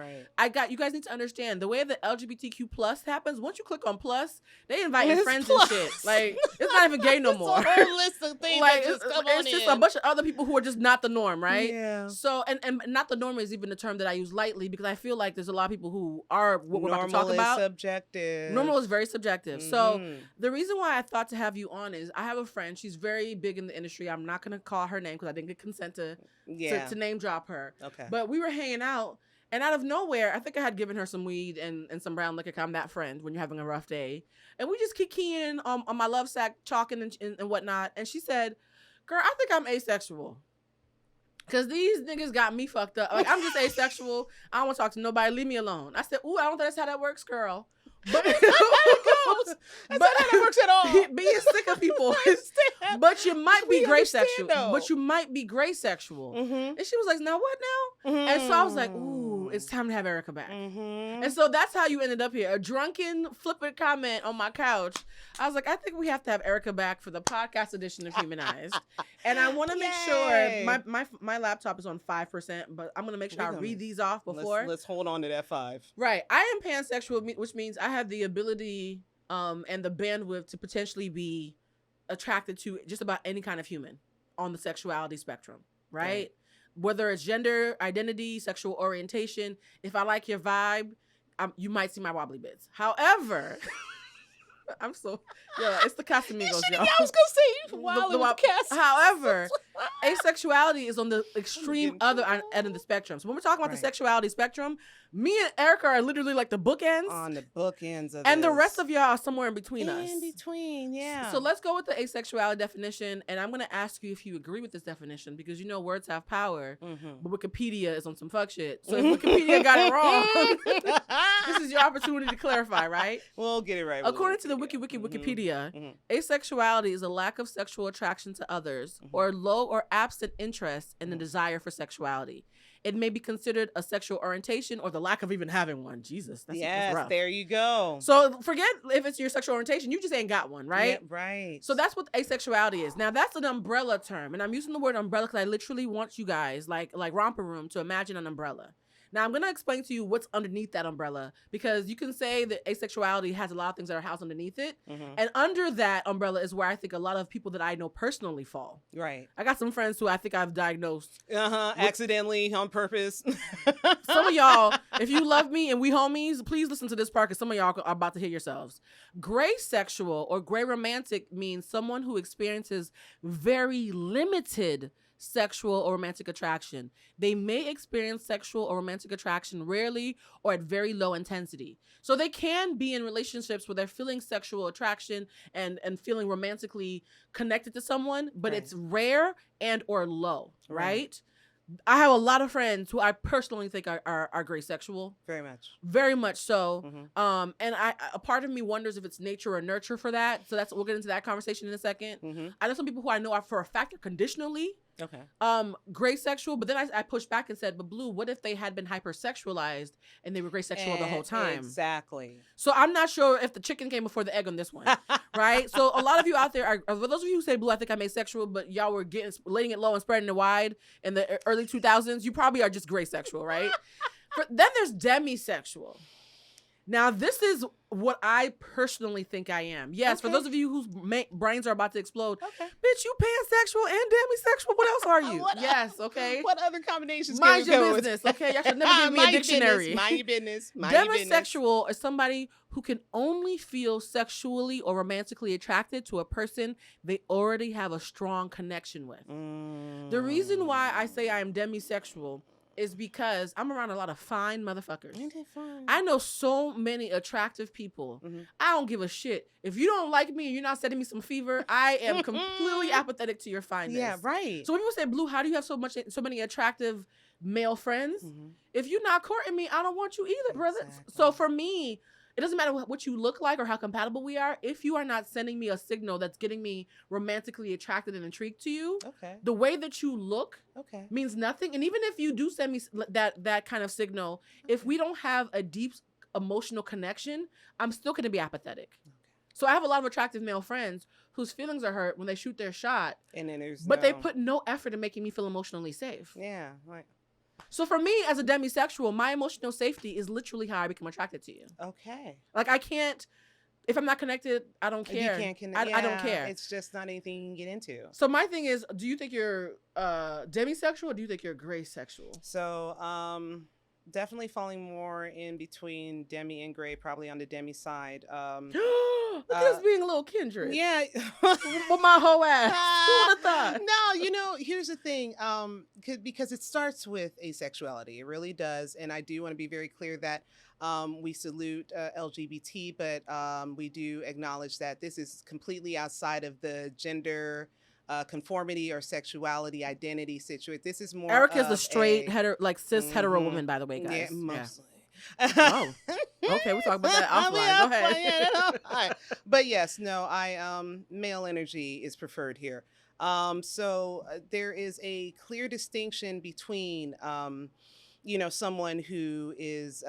You guys need to understand the way the LGBTQ plus happens. Once you click on plus, they invite your friends and shit. Like, it's not even gay no more. It's a whole list of things like, it's just a bunch of other people who are just not the norm, right? Yeah. So, and not the norm is even a term that I use lightly because I feel like there's a lot of people who are what we're about to talk about. Subjective. Normal is very subjective. Mm-hmm. So the reason why I thought to have you on is I have a friend. She's very big in the industry. I'm not gonna call her name because I didn't get consent to name drop her. Okay. But we were hanging out, and out of nowhere, I think I had given her some weed and some brown liquor. I'm that friend when you're having a rough day, and we just keep keying on my love sack, chalking and whatnot. And she said, "Girl, I think I'm asexual." Cause these niggas got me fucked up. Like, I'm just asexual. I don't want to talk to nobody. Leave me alone. I said, "Ooh, I don't think that's how that works, girl." But that's not how that works at all. Being sick of people. But you might be gray sexual. But you might be gray sexual. Mm-hmm. And she was like, "Now what now?" Mm-hmm. And so I was like, "Ooh, it's time to have Ericka back." Mm-hmm. And so that's how you ended up here. A drunken, flippant comment on my couch. I was like, I think we have to have Ericka back for the podcast edition of Humanized. And I want to make sure my laptop is on 5%, but I'm going to make sure I read these off before. Let's hold on to that 5. Right. I am pansexual, which means I have the ability and the bandwidth to potentially be attracted to just about any kind of human on the sexuality spectrum, right? Whether it's gender, identity, sexual orientation. If I like your vibe, you might see my wobbly bits. However, I'm so yeah. It's the Casamigos, Yeah, y'all. I was gonna say while it was cast. However, asexuality is on the extreme getting other too end of the spectrum. So when we're talking about the Right. sexuality spectrum, me and Ericka are literally like the bookends, On the bookends of and the rest this. of y'all are somewhere in between us. In between, yeah. So let's go with the asexuality definition, and I'm gonna ask you if you agree with this definition because you know words have power, but Wikipedia is on some fuck shit. So if Wikipedia got it wrong, this is your opportunity to clarify, right? We'll get it right. According to the Wikipedia, asexuality is a lack of sexual attraction to others or low or absent interest in the desire for sexuality. It may be considered a sexual orientation or the lack of even having one. Jesus, that's rough. There you go. So forget if it's your sexual orientation, you just ain't got one, right? Yeah, right. So that's what asexuality is. Now that's an umbrella term, and I'm using the word umbrella because I literally want you guys, like Romper Room, to imagine an umbrella. Now I'm gonna explain to you what's underneath that umbrella because you can say that asexuality has a lot of things that are housed underneath it, and under that umbrella is where I think a lot of people that I know personally fall. Right. I got some friends who I think I've diagnosed accidentally on purpose. Some of y'all, if you love me and we homies, please listen to this part because some of y'all are about to hear yourselves. Gray sexual or gray romantic means someone who experiences very limited sexual or romantic attraction. They may experience sexual or romantic attraction rarely or at very low intensity. So they can be in relationships where they're feeling sexual attraction and feeling romantically connected to someone, but it's rare and or low, right? I have a lot of friends who I personally think are gray sexual. Very much so. And a part of me wonders if it's nature or nurture for that. So we'll get into that conversation in a second. I know some people who I know are for a fact are conditionally gray sexual, but then I pushed back and said, but Blue, what if they had been hyper-sexualized and they were gray sexual the whole time? Exactly. So I'm not sure if the chicken came before the egg on this one, right? So a lot of you out there are for those of you who say, Blue, I think I'm asexual, but y'all were laying it low and spreading it wide in the early 2000s. You probably are just gray sexual, right? Then there's demisexual. Now, this is what I personally think I am. Yes, for those of you whose brains are about to explode, bitch, you pansexual and demisexual. What else are you? Yes, okay. What other combinations Mind can we your go business, with? okay? Y'all should never give me a dictionary. Mind your business. Demisexual is somebody who can only feel sexually or romantically attracted to a person they already have a strong connection with. The reason why I say I am demisexual is because I'm around a lot of fine motherfuckers. Ain't it fun? I know so many attractive people. I don't give a shit. If you don't like me and you're not sending me some fever, I am completely apathetic to your fineness. Yeah, right. So when people say, Blue, how do you have so many attractive male friends? If you're not courting me, I don't want you either, brother. So for me, it doesn't matter what you look like or how compatible we are. If you are not sending me a signal that's getting me romantically attracted and intrigued to you, the way that you look means nothing. And even if you do send me that kind of signal, if we don't have a deep emotional connection, I'm still going to be apathetic. So I have a lot of attractive male friends whose feelings are hurt when they shoot their shot, and then they put no effort in making me feel emotionally safe. Yeah, right. So for me, as a demisexual, my emotional safety is literally how I become attracted to you. Okay. Like I can't, if I'm not connected, I don't care. You can't connect. I don't care. It's just not anything you can get into. So my thing is, do you think you're demisexual or do you think you're gray sexual? So definitely falling more in between demi and gray, probably on the demi side. Look at us being a little kindred. Yeah. With my whole ass. Who would have thought? No, here's the thing. Because it starts with asexuality. It really does. And I do want to be very clear that we salute LGBT, but we do acknowledge that this is completely outside of the gender conformity or sexuality identity situation. This is more Ericka is a straight cis hetero woman, by the way, guys. Yeah, mostly. Oh, okay, we'll talk about that offline. Go ahead. Yeah, but yes, no, male energy is preferred here. So there is a clear distinction between someone who is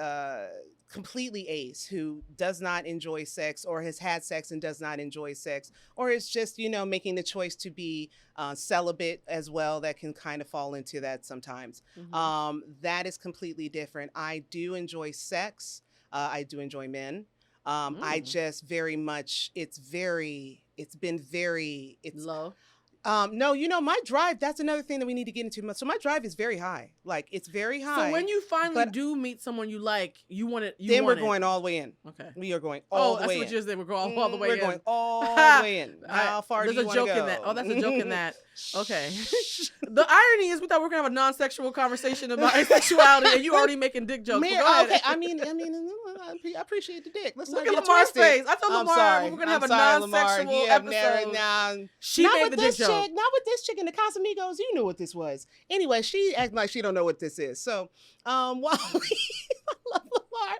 completely ace, who does not enjoy sex or has had sex and does not enjoy sex, or is just, making the choice to be celibate as well. That can kind of fall into that sometimes. That is completely different. I do enjoy sex. I do enjoy men. I just very much, it's been very low. No, my drive, that's another thing that we need to get into. So my drive is very high. Like, it's very high. So when you finally do meet someone you like, you want it. Then we're going all the way in. Okay. We are going all the way in. Oh, that's what you're saying. We're going all the way in. We're going all the way in. How far do you want to go? There's a joke in that. Oh, that's a joke in that. Okay. The irony is we thought we were going to have a non-sexual conversation about asexuality and you already making dick jokes. Okay, I mean, I appreciate the dick. Let's look at Lamar's face. I told Lamar we were going to have a non-sexual episode. She made the dick joke. Not with this chick in the Casamigos. You knew what this was. Anyway, she acting like she don't know what this is. So, while we love Lamar,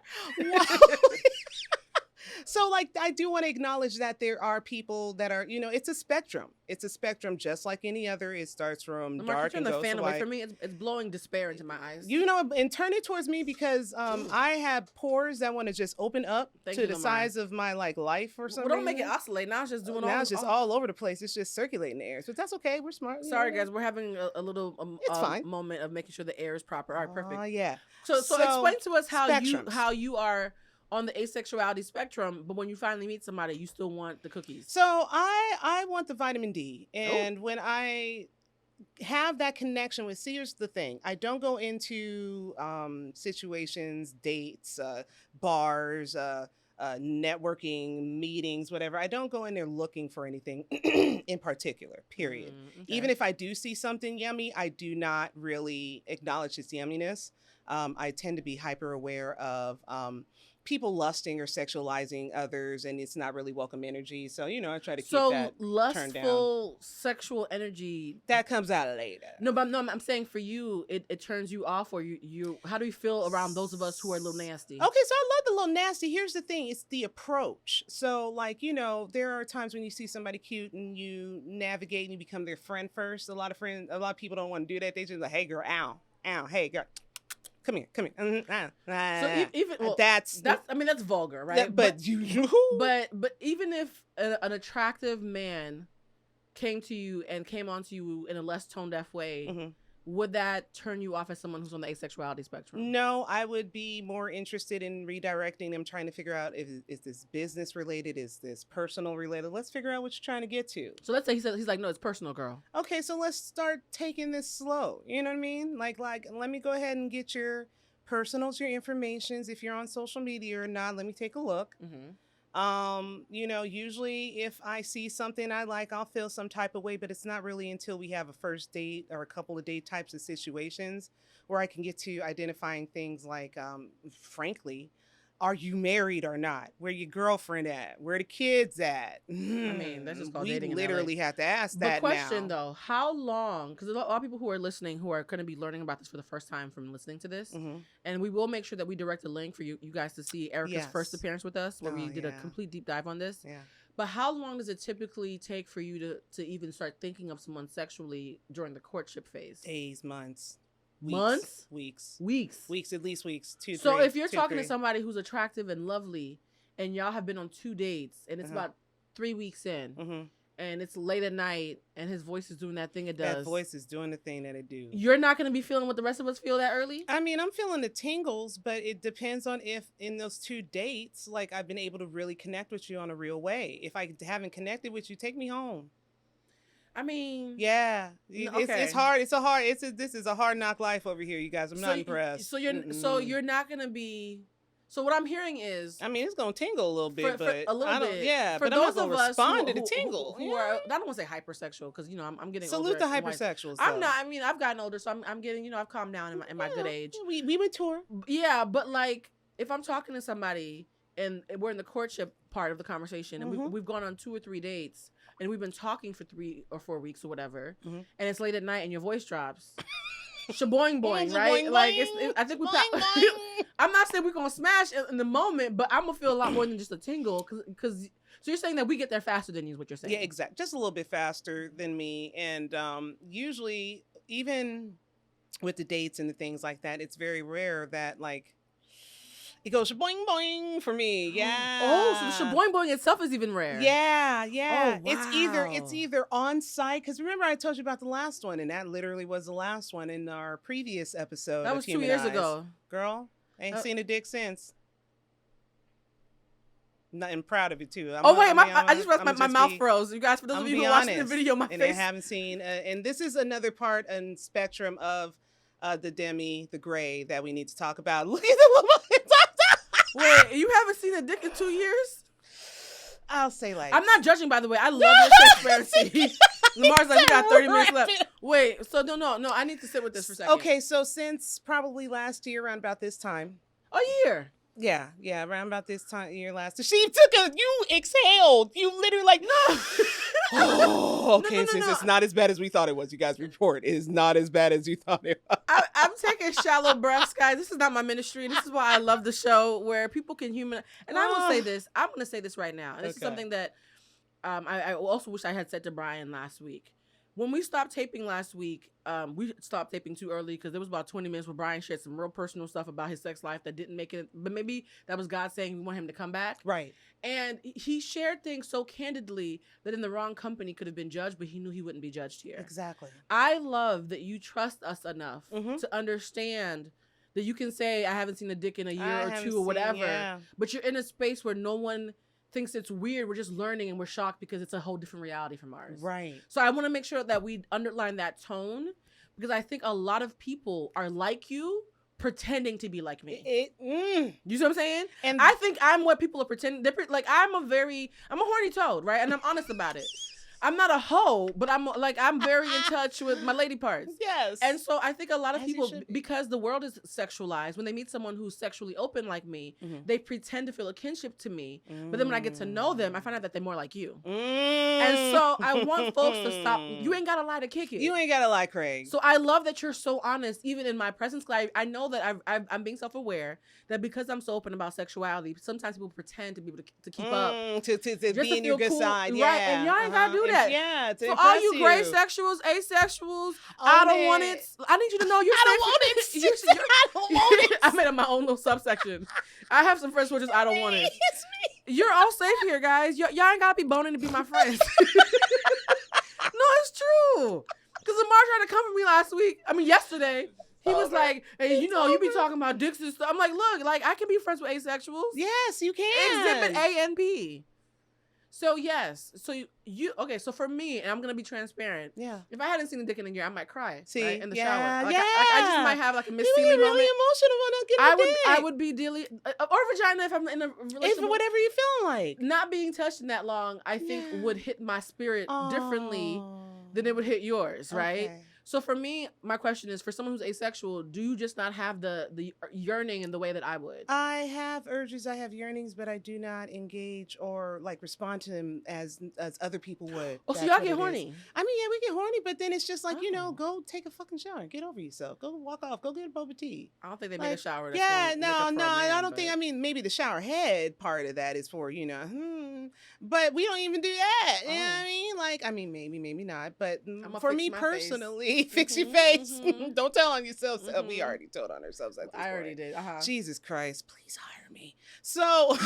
so, like, I do want to acknowledge that there are people that are, it's a spectrum. It's a spectrum just like any other. It starts from dark and goes to white. For me, it's blowing despair into my eyes. And turn it towards me because I have pores that want to just open up to the size of my, like, life or something. Well, don't make it oscillate. Now it's just doing Now it's just all over the place. It's just circulating the air. So that's okay. We're smart. Sorry, guys. We're having a little moment of making sure the air is proper. All right, perfect. Yeah. So explain to us how you are on the asexuality spectrum, but when you finally meet somebody, you still want the cookies. So I want the vitamin D. And when I have that connection with, here's the thing. I don't go into situations, dates, bars, networking, meetings, whatever. I don't go in there looking for anything in particular, period. Okay. Even if I do see something yummy, I do not really acknowledge its yumminess. I tend to be hyper aware of people lusting or sexualizing others, and it's not really welcome energy. So, I try to keep that turned down. Lustful sexual energy that comes out later. No, I'm saying for you, it turns you off, or you. How do you feel around those of us who are a little nasty? Okay, so I love the little nasty. Here's the thing: it's the approach. So, like, there are times when you see somebody cute and you navigate and you become their friend first. A lot of people don't want to do that. They just like, hey girl, ow, hey girl. Come here. So even that's vulgar, right? But even if an attractive man came to you and came onto you in a less tone deaf way, would that turn you off as someone who's on the asexuality spectrum? No, I would be more interested in redirecting them, trying to figure out is this business related, is this personal related? Let's figure out what you're trying to get to. So let's say he's like, no, it's personal, girl. Okay, so let's start taking this slow. You know what I mean? Like let me go ahead and get your personals, your informations. If you're on social media or not, let me take a look. Usually if I see something I like, I'll feel some type of way, but it's not really until we have a first date or a couple of date types of situations where I can get to identifying things like, frankly, are you married or not? Where your girlfriend at? Where the kids at? I mean, that's just called dating. We literally have to ask that now. The question though, how long? Because there's a lot of people who are listening who are going to be learning about this for the first time from listening to this, and we will make sure that we direct a link for you guys to see Ericka's first appearance with us, where we did a complete deep dive on this. Yeah. But how long does it typically take for you to even start thinking of someone sexually during the courtship phase? Days, months. Weeks, at least weeks. 2, 3. So if you're talking to somebody who's attractive and lovely, and y'all have been on 2 dates, and it's about 3 weeks in, and it's late at night, and his voice is doing that thing it does. That voice is doing the thing that it do. You're not going to be feeling what the rest of us feel that early? I mean, I'm feeling the tingles, but it depends on if in those 2 dates, like, I've been able to really connect with you on a real way. If I haven't connected with you, take me home. I mean, yeah, it's hard. This is a hard knock life over here, you guys. I'm not impressed. So you're not gonna be. So what I'm hearing is, I mean, it's gonna tingle a little bit, but a little bit. Yeah, for but I'm those not gonna respond to the tingle. Who are, I don't want to say hypersexual because I'm getting salute older the hypersexuals. I'm not. I mean, I've gotten older, so I'm getting. I've calmed down in my good age. We mature. Yeah, but like if I'm talking to somebody and we're in the courtship part of the conversation, and we've gone on 2 or 3 dates. And we've been talking for 3 or 4 weeks or whatever, and it's late at night and your voice drops. Shaboing boing, right? Boing, like boing. I think I'm not saying we're gonna smash in the moment, but I'm gonna feel a lot more than just a tingle. Because so you're saying that we get there faster than you is what you're saying? Yeah, exactly. Just a little bit faster than me, and usually even with the dates and the things like that, it's very rare that like. It goes shaboing boing for me, yeah. Oh, so the shaboing boing itself is even rare. Yeah. Oh, wow. It's either on site, because remember I told you about the last one, and that literally was the last one in our previous episode. That was 2 years Humanized. ago. Girl, I ain't seen a dick since. I'm proud of it too. I just realized my mouth be, froze. You guys, for those I'm of you who be are watching the honest, video, my and I face. haven't seen. And this is another part and spectrum of the the gray that we need to talk about. Look at the Wait, you haven't seen a dick in 2 years? I'll say like. I'm not judging, by the way. I love your transparency. Lamar's like, we got 30 minutes left. Wait, so no. I need to sit with this for a second. Okay, so since probably last year, around about this time. A year. Yeah, around about this time, year last. You exhaled. You literally like, no. Oh, okay, no. It's not as bad as we thought it was. You guys report. It is not as bad as you thought it was. I'm taking shallow breaths, guys. This is not my ministry. This is why I love the show, where people can humanize. And I will say this. I'm going to say this right now. And this is something that I also wish I had said to Brian last week. When we stopped taping last week, we stopped taping too early because there was about 20 minutes where Brian shared some real personal stuff about his sex life that didn't make it. But maybe that was God saying we want him to come back. Right. And he shared things so candidly that in the wrong company could have been judged, but he knew he wouldn't be judged here. Exactly. I love that you trust us enough to understand that you can say, I haven't seen a dick in a year or two or whatever. But you're in a space where no one thinks it's weird. We're just learning and we're shocked because it's a whole different reality from ours. Right. So I want to make sure that we underline that tone, because I think a lot of people are like you pretending to be like me. You see what I'm saying? And I think I'm what people are pretending. Like I'm a horny toad, right? And I'm honest about it. I'm not a hoe, but I'm very in touch with my lady parts. Yes. And so I think a lot of people, because the world is sexualized, when they meet someone who's sexually open like me, they pretend to feel a kinship to me. But then when I get to know them, I find out that they're more like you. And so I want folks to stop. You ain't got to lie to kick it. You ain't got to lie, Craig. So I love that you're so honest, even in my presence. I know that I'm being self-aware that because I'm so open about sexuality, sometimes people pretend to be able to keep up. To be in your good side. Yeah. Right. And y'all ain't got to do that. Yeah, to for all you gray sexuals, asexuals, I don't want it. I need you to know you're I don't want it. I don't want it. I made up my own little subsection. I have some friends who are just I don't want it. It's me. You're all safe here, guys. Y'all ain't gotta be boning to be my friends. No, it's true. Because Lamar tried to come for me yesterday. He was like, hey, you be talking about dicks and stuff. I'm like, look, I can be friends with asexuals. Yes, you can. Exhibit A and B. So yes, so for me, and I'm gonna be transparent. Yeah. If I hadn't seen a dick in a year, I might cry. See, right, in the shower. I just might have a Miss Seeley moment. Really emotional when I get a dick. I would be dealing or vagina if I'm in a relationship. If whatever you feel like. Not being touched in that long, I think would hit my spirit differently than it would hit yours, right? Okay. So for me, my question is, for someone who's asexual, do you just not have the yearning in the way that I would? I have urges, I have yearnings, but I do not engage or respond to them as other people would. Oh, so y'all get horny? I mean, yeah, we get horny, but then it's just go take a fucking shower, get over yourself, go walk off, go get a boba tea. I don't think they made a shower. No, I don't think. I mean, maybe the shower head part of that is for but we don't even do that. You know what I mean? Maybe not, but for me personally, fix your face. Don't tell on yourself. We already told on ourselves. I already did. Jesus Christ, please hire me. So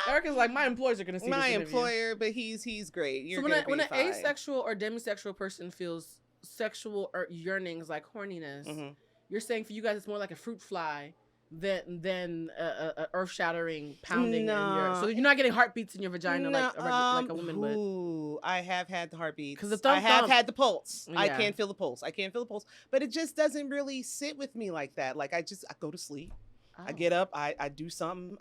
Ericka's like, my employers are gonna see my this employer, but he's great. You're so when an asexual or demisexual person feels sexual or yearnings like horniness, you're saying for you guys it's more like a fruit fly than a earth-shattering pounding in your, so you're not getting heartbeats in your vagina like a woman would. Ooh, I have had the heartbeats. Because I have had the pulse. Yeah. I can't feel the pulse. But it just doesn't really sit with me like that. I go to sleep. I get up. I do something.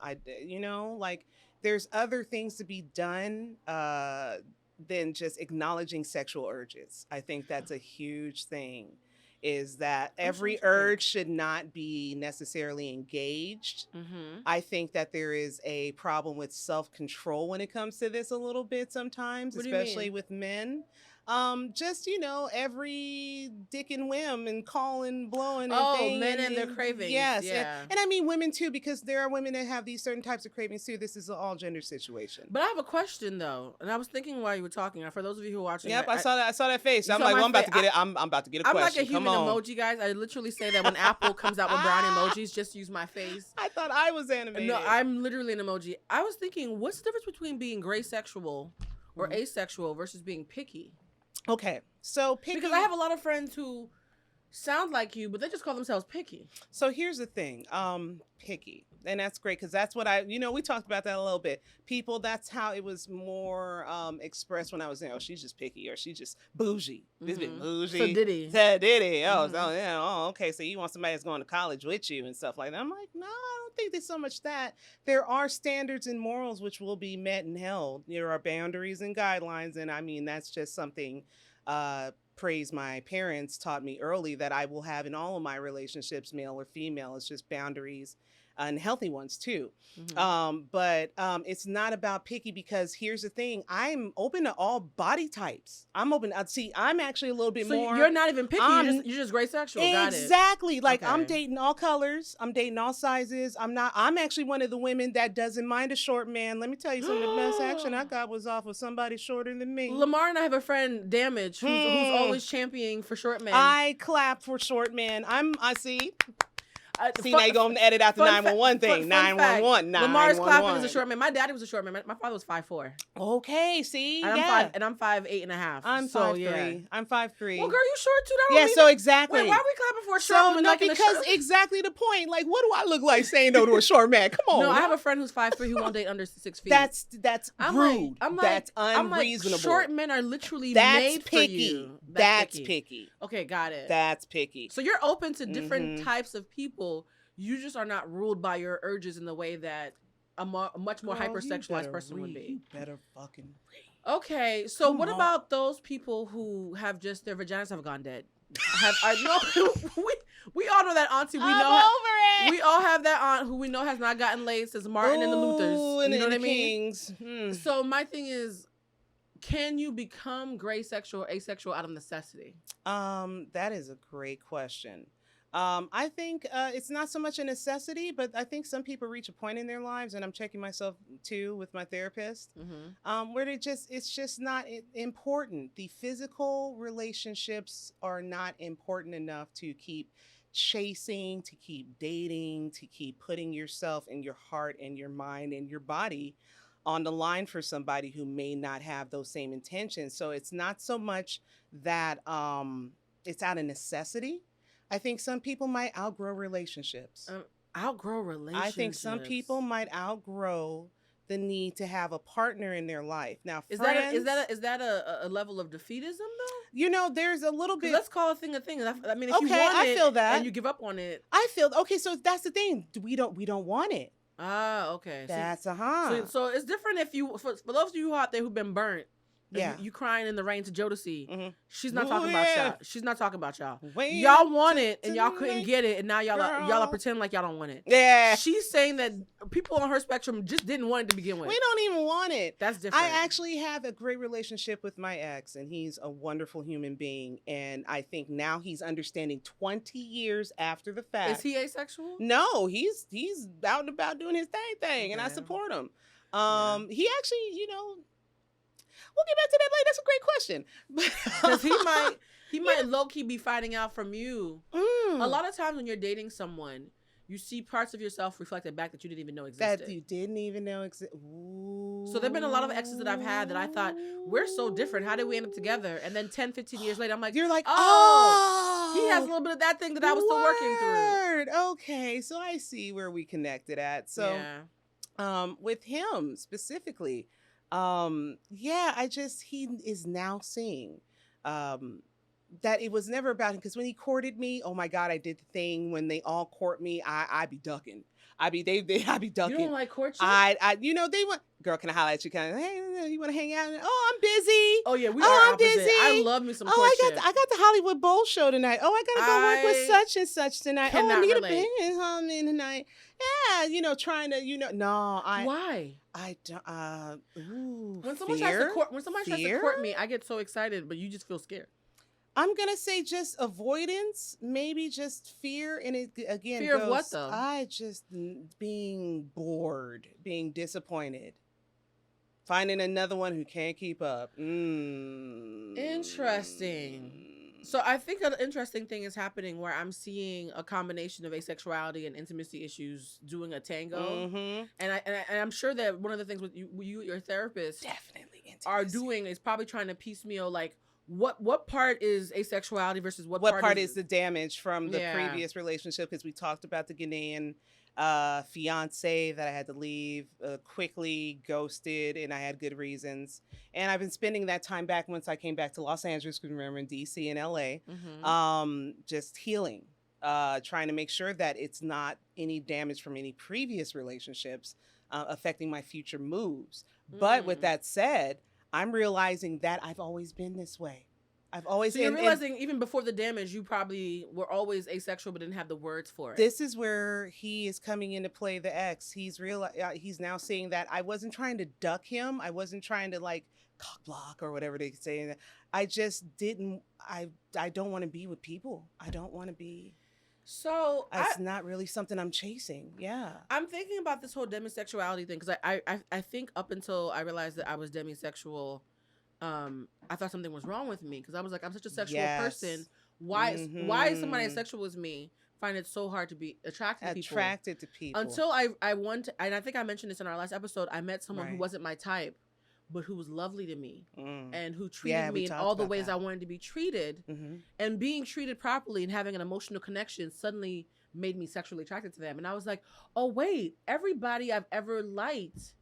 There's other things to be done than just acknowledging sexual urges. I think that's a huge thing. Is that every urge should not be necessarily engaged. I think that there is a problem with self-control when it comes to this a little bit sometimes, especially with men. Every dick and whim and calling, blowing and thing. Men and their cravings. Yes. Yeah. And I mean women too, because there are women that have these certain types of cravings too. This is an all gender situation. But I have a question though. And I was thinking while you were talking, for those of you who are watching. Yep, I saw that face. I'm like, I'm about to get it. I'm about to get a question. I'm like a human emoji, guys. I literally say that when Apple comes out with brown emojis, just use my face. I thought I was animated. No, I'm literally an emoji. I was thinking, what's the difference between being gray sexual or asexual versus being picky? Okay, so picky. Because I have a lot of friends who sound like you, but they just call themselves picky. So here's the thing, picky, and that's great because that's what we talked about that a little bit. People, that's how it was more expressed when I was there. Oh, she's just picky, or she's just bougie. This bit bougie. So diddy. Oh, so yeah. Oh, okay. So you want somebody that's going to college with you and stuff like that. I'm like, no, I don't think there's so much that. There are standards and morals which will be met and held. There are boundaries and guidelines, and I mean that's just something. Praise my parents taught me early that I will have in all of my relationships, male or female. It's just boundaries and healthy ones too. But it's not about picky because here's the thing. I'm open to all body types. I'm open. See, I'm actually a little bit more. You're not even picky. You're just great sexual. Got it. Exactly. Like I'm dating all colors. I'm dating all sizes. I'm actually one of the women that doesn't mind a short man. Let me tell you something. The best action I got was off of somebody shorter than me. Lamar and I have a friend, Damage, who's always championing for short men. I clap for short men. I see. See, now you're going to edit out the 911 thing. 911. Lamar's clapping as a short man. My daddy was a short man. My father was 5'4". Okay, see? And I'm 5'8.5". I'm 5'3". I'm 5'3". Well, girl, you short too. Yeah, so exactly. Wait, why are we clapping for a short man? No, because exactly the point. Like, what do I look like saying no to a short man? Come on. No, I have a friend who's 5'3" who won't date under 6 feet. That's rude. That's unreasonable. Like, short men are literally made picky. for you. That's picky. Okay, got it. That's picky. So you're open to different types of people. You just are not ruled by your urges in the way that a much more hyper-sexualized person would be. You better fucking read. Okay, so what about those people who have just their vaginas have gone dead? We all know that auntie. We all have that aunt who we know has not gotten laid since Martin and the Luthers. You know what I mean? So my thing is, can you become gray sexual or asexual out of necessity? That is a great question. I think it's not so much a necessity, but I think some people reach a point in their lives, and I'm checking myself too with my therapist, where it's just not important. The physical relationships are not important enough to keep chasing, to keep dating, to keep putting yourself and your heart and your mind and your body on the line for somebody who may not have those same intentions. So it's not so much that it's out of necessity. I think some people might outgrow relationships. I think some people might outgrow the need to have a partner in their life. Now, is that a level of defeatism though? There's a little bit. Let's call a thing a thing. I mean, if you want it, feel that, and you give up on it. So that's the thing. We don't want it. Ah, okay. That's So it's different if you for those of you out there who've been burnt. Yeah, you crying in the rain to Jodeci. She's not talking about y'all. She's not talking about y'all. Y'all want it and y'all couldn't get it, and now y'all are pretending like y'all don't want it. Yeah, she's saying that people on her spectrum just didn't want it to begin with. We don't even want it. That's different. I actually have a great relationship with my ex, and he's a wonderful human being. And I think now he's understanding 20 years after the fact. Is he asexual? No, he's out and about doing his thing, and I support him. He actually, we'll get back to that later. That's a great question. Because he might low-key be finding out from you. A lot of times when you're dating someone, you see parts of yourself reflected back that you didn't even know existed. That you didn't even know existed. So there have been a lot of exes that I've had that I thought, we're so different. How did we end up together? And then 10, 15 years later, I'm like, you're like, he has a little bit of that thing that I was still working through. Okay, so I see where we connected at. So with him specifically, he is now seeing that it was never about him, because when he courted me, oh my God, I did the thing when they all court me, I be ducking. I be ducking. You don't like courtship? They want, girl, can I holler at you? Hey, you want to hang out? Oh, I'm busy. Oh yeah, we are opposite. Busy. I love me some courtship. I got the Hollywood Bowl show tonight. Oh, I gotta go work with such and such tonight. Oh, I need a band tonight. Yeah, trying to, no, why? I don't. When someone tries to court me, I get so excited, but you just feel scared. I'm gonna say just avoidance, maybe just fear, and it again. Fear of what though? I just being bored, being disappointed, finding another one who can't keep up. Interesting. So I think an interesting thing is happening where I'm seeing a combination of asexuality and intimacy issues doing a tango, and I'm sure that one of the things with you your therapist definitely are doing is probably trying to piecemeal like what part is asexuality versus what part is the damage from the Yeah. previous relationship? Because we talked about the Ghanaian fiance that I had to leave quickly, ghosted, and I had good reasons. And I've been spending that time back once I came back to Los Angeles, because remember in DC and LA, just healing, trying to make sure that it's not any damage from any previous relationships affecting my future moves. But with that said, I'm realizing that I've always been this way. I've always. So you're realizing even before the damage, you probably were always asexual, but didn't have the words for it. This is where he is coming into play. The ex. He's he's now seeing that I wasn't trying to duck him. I wasn't trying to like cock block or whatever they say. I just didn't. I don't want to be with people. I don't want to be. So it's not really something I'm chasing. Yeah. I'm thinking about this whole demisexuality thing because I think up until I realized that I was demisexual, I thought something was wrong with me because I was like, I'm such a sexual person. Why is somebody as sexual as me find it so hard to be attracted to people? Until I went, and I think I mentioned this in our last episode, I met someone who wasn't my type, but who was lovely to me and who treated me in all the ways I wanted to be treated. And being treated properly and having an emotional connection suddenly made me sexually attracted to them. And I was like, oh wait, everybody I've ever liked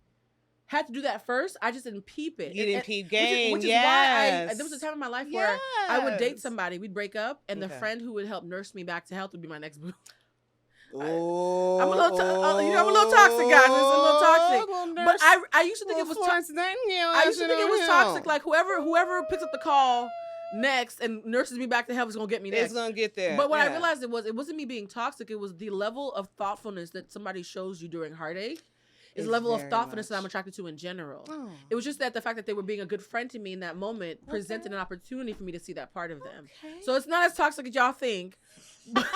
had to do that first. I just didn't peep it. You didn't peep game. Which is why there was a time in my life where I would date somebody, we'd break up, and the friend who would help nurse me back to health would be my next boo. Oh, I'm a little, I'm a little toxic, guys. It's a little toxic. But I used to think it was toxic. I used to think it was toxic. Like whoever picks up the call next and nurses me back to health is gonna get me next. It's gonna get there. But what I realized it wasn't me being toxic. It was the level of thoughtfulness that somebody shows you during heartache. Is the level of thoughtfulness that I'm attracted to in general. Oh. It was just that the fact that they were being a good friend to me in that moment presented an opportunity for me to see that part of them. So it's not as toxic as y'all think, but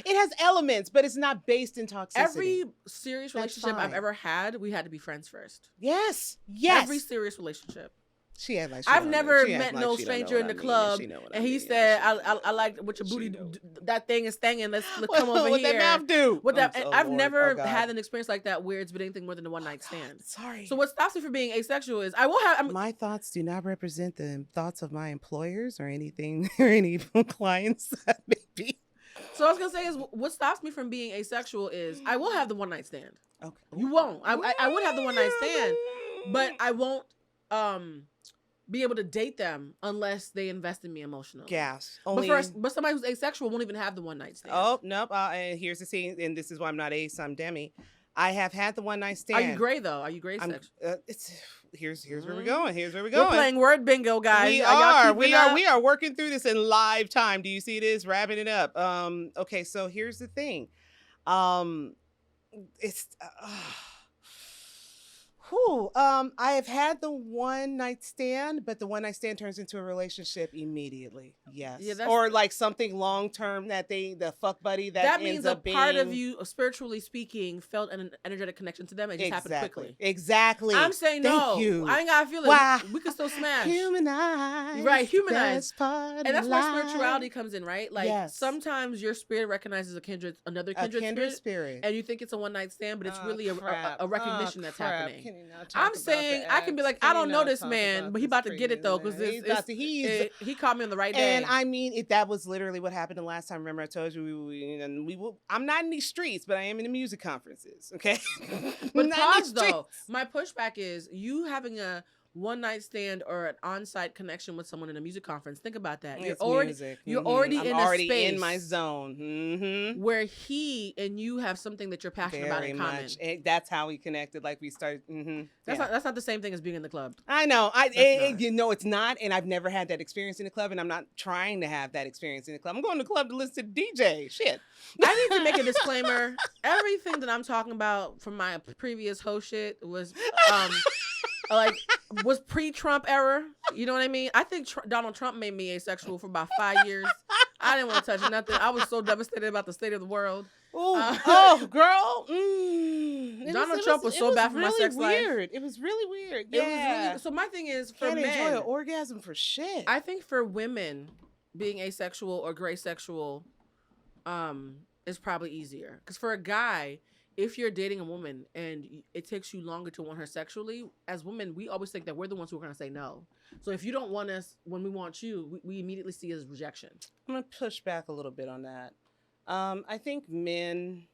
it has elements, but it's not based in toxicity. Every serious relationship I've ever had, we had to be friends first. Yes. Every serious relationship. I've never met no stranger in the club, and he said, "I like what your booty, that thing is stanging. Let's come over here." What that mouth do? I've never had an experience like that where it's been anything more than a one night stand. Sorry. So what stops me from being asexual is I will have. My thoughts do not represent the thoughts of my employers or anything or any clients that may be. So I was gonna say is what stops me from being asexual is I will have the one night stand. Okay. You won't. I would have the one night stand, but I won't. Be able to date them unless they invest in me emotionally. Gas. But somebody who's asexual won't even have the one night stand. Oh, nope. And here's the scene, and this is why I'm not ace, I'm demi. I have had the one night stand. Are you gray though? Are you gray sexual? Here's where we're going. Here's where we're going. We're playing word bingo, guys. We are working through this in live time. Do you see this? Wrapping it up. Okay, so here's the thing. I have had the one night stand, but the one night stand turns into a relationship immediately. Yes. Yeah, or like something long term that the fuck buddy that means a part of you, spiritually speaking, felt an energetic connection to them. It just happened quickly. Exactly. I'm saying Thank you. I ain't gotta feel it. Wow. We can still smash. Humanized. Right, humanized. And that's where spirituality comes in, right? Like sometimes your spirit recognizes another kindred spirit, and you think it's a one night stand, but it's really a recognition that's happening. I'm saying I can be like, I don't know this man, but he about to get it though, because he caught me on the right day. And I mean, that was literally what happened the last time. Remember, I told you I'm not in these streets, but I am in the music conferences. Okay, but pause though. My pushback is you having a one night stand or an on-site connection with someone in a music conference. Think about that. You're already in a space in my zone where he and you have something that you're passionate about in common. That's how we connected. Like we started. That's not the same thing as being in the club. I know. It's not. And I've never had that experience in the club, and I'm not trying to have that experience in the club. I'm going to the club to listen to DJ. Shit. I need to make a disclaimer. Everything that I'm talking about from my previous host shit was was pre-Trump era. You know what I mean? I think Donald Trump made me asexual for about 5 years. I didn't want to touch nothing. I was so devastated about the state of the world. Girl. Donald Trump was so bad for my sex life. It was really weird. Yeah. So my thing is, for Can't men, enjoy an orgasm for shit. I think for women, being asexual or gray sexual is probably easier. Because for a guy, if you're dating a woman and it takes you longer to want her sexually, as women, we always think that we're the ones who are going to say no. So if you don't want us when we want you, we immediately see it as rejection. I'm going to push back a little bit on that. I think men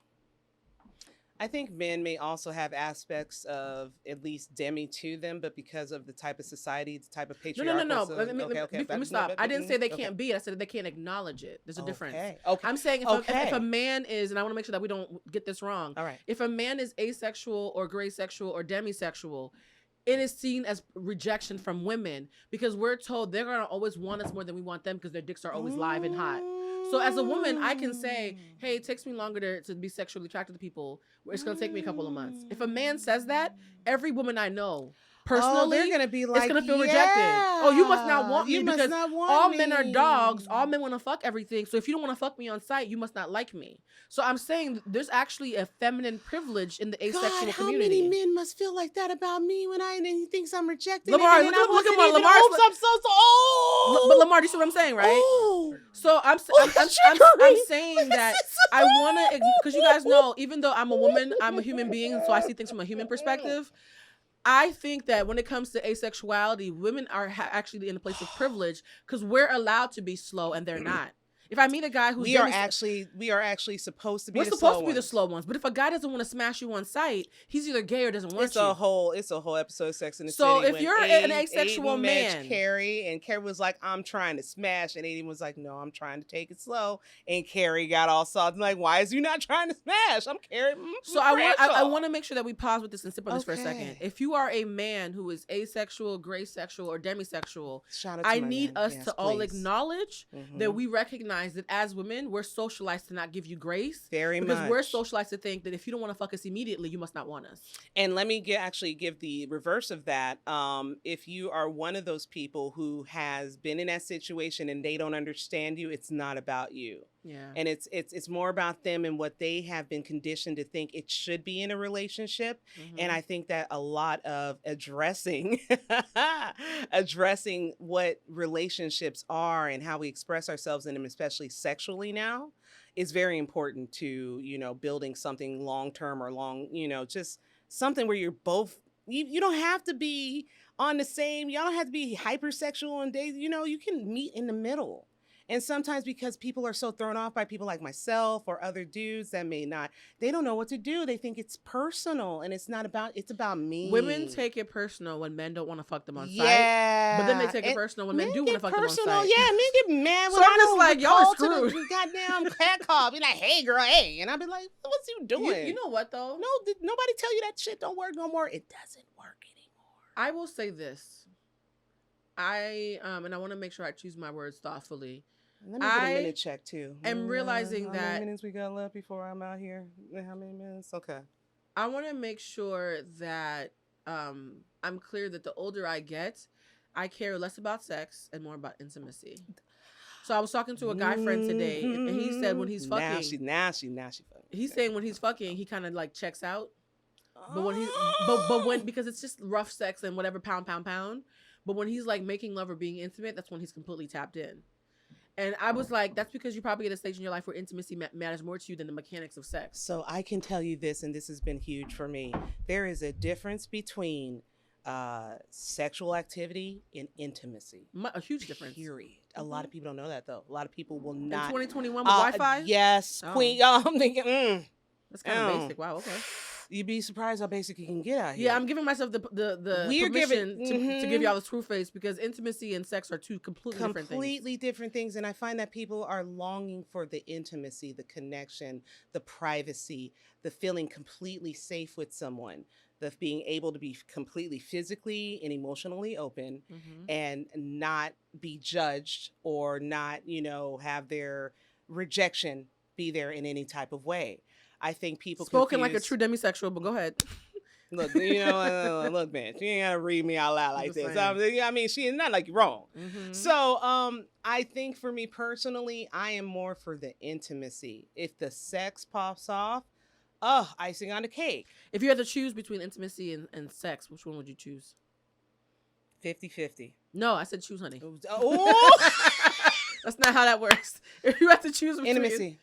may also have aspects of at least demi to them, but because of the type of society, the type of patriarchal. No. Let me stop. I didn't say they can't be it. I said they can't acknowledge it. There's a difference. Okay. I'm saying if a man is, and I want to make sure that we don't get this wrong. All right. If a man is asexual or gray sexual or demisexual, it is seen as rejection from women because we're told they're going to always want us more than we want them because their dicks are always live and hot. So as a woman, I can say, hey, it takes me longer to be sexually attracted to people. It's going to take me a couple of months. If a man says that, every woman I know, personally, they're gonna be like, it's gonna feel rejected. Oh, you must not want me because all me. Men are dogs. All men want to fuck everything. So if you don't want to fuck me on sight, you must not like me. So I'm saying there's actually a feminine privilege in the asexual community. How many men must feel like that about me when he thinks I'm rejected? Lamar, look at Lamar. I'm so old. But Lamar, do you see what I'm saying, right? Oh. So I'm saying that I want to, because you guys know, even though I'm a woman, I'm a human being, so I see things from a human perspective. I think that when it comes to asexuality, women are actually in a place of privilege because we're allowed to be slow and they're not. If I meet a guy who's we are actually supposed to be the slow ones. But if a guy doesn't want to smash you on sight, he's either gay or doesn't want it's a whole episode of Sex in the City. So if you're an asexual Aiden man, Carrie, and Carrie was like, I'm trying to smash, and Aiden was like, no, I'm trying to take it slow. And Carrie got all salty, like, why is you not trying to smash? I'm Carrie. So I want to make sure that we pause with this and sip on this for a second. If you are a man who is asexual, gray sexual, or demisexual, I need us to all acknowledge that we recognize that as women, we're socialized to not give you grace. Because we're socialized to think that if you don't want to fuck us immediately, you must not want us. And let me give the reverse of that. If you are one of those people who has been in that situation and they don't understand you, it's not about you. Yeah. And it's more about them and what they have been conditioned to think it should be in a relationship. And I think that a lot of addressing what relationships are and how we express ourselves in them, especially sexually now, is very important to, building something long-term or just something where you're both, you don't have to be on the same, y'all don't have to be hypersexual and days, you can meet in the middle. And sometimes because people are so thrown off by people like myself or other dudes that they don't know what to do. They think it's personal and it's about me. Women take it personal when men don't want to fuck them on sight. Yeah. But then they take it personal when men do want to fuck them on sight. Yeah, men get mad when I'm just like, y'all are screwed. Goddamn cat call. Be like, hey girl, hey. And I'll be like, what's you doing? You know what though? No, did nobody tell you that shit don't work no more? It doesn't work anymore. I will say this. And I want to make sure I choose my words thoughtfully. Let me get a minute check too. I'm realizing how that. How many minutes we got left before I'm out here? How many minutes? Okay. I want to make sure that I'm clear that the older I get, I care less about sex and more about intimacy. So I was talking to a guy friend today, and he said when he's fucking, now she fucking. He's saying when he's fucking, he kind of like checks out. But when when because it's just rough sex and whatever pound. But when he's like making love or being intimate, that's when he's completely tapped in. And I was like, that's because you're probably at a stage in your life where intimacy matters more to you than the mechanics of sex. So I can tell you this, and this has been huge for me. There is a difference between sexual activity and intimacy. A huge difference. Period. A lot of people don't know that, though. A lot of people will not. In 2021 with Wi-Fi? Yes. Oh. Queen. I'm thinking, That's kind of basic. Wow, okay. You'd be surprised how basic you can get out here. Yeah, I'm giving myself the permission to give y'all the true face because intimacy and sex are two completely different things. And I find that people are longing for the intimacy, the connection, the privacy, the feeling completely safe with someone, the being able to be completely physically and emotionally open and not be judged or not, have their rejection be there in any type of way. I think people spoken like a true demisexual, but go ahead. Look, look, man, you ain't gotta read me out loud like this. I mean, she is not like you're wrong. So, I think for me personally, I am more for the intimacy. If the sex pops off, icing on the cake. If you had to choose between intimacy and sex, which one would you choose? 50-50. No, I said choose, honey. Oh, that's not how that works. If you have to choose between intimacy.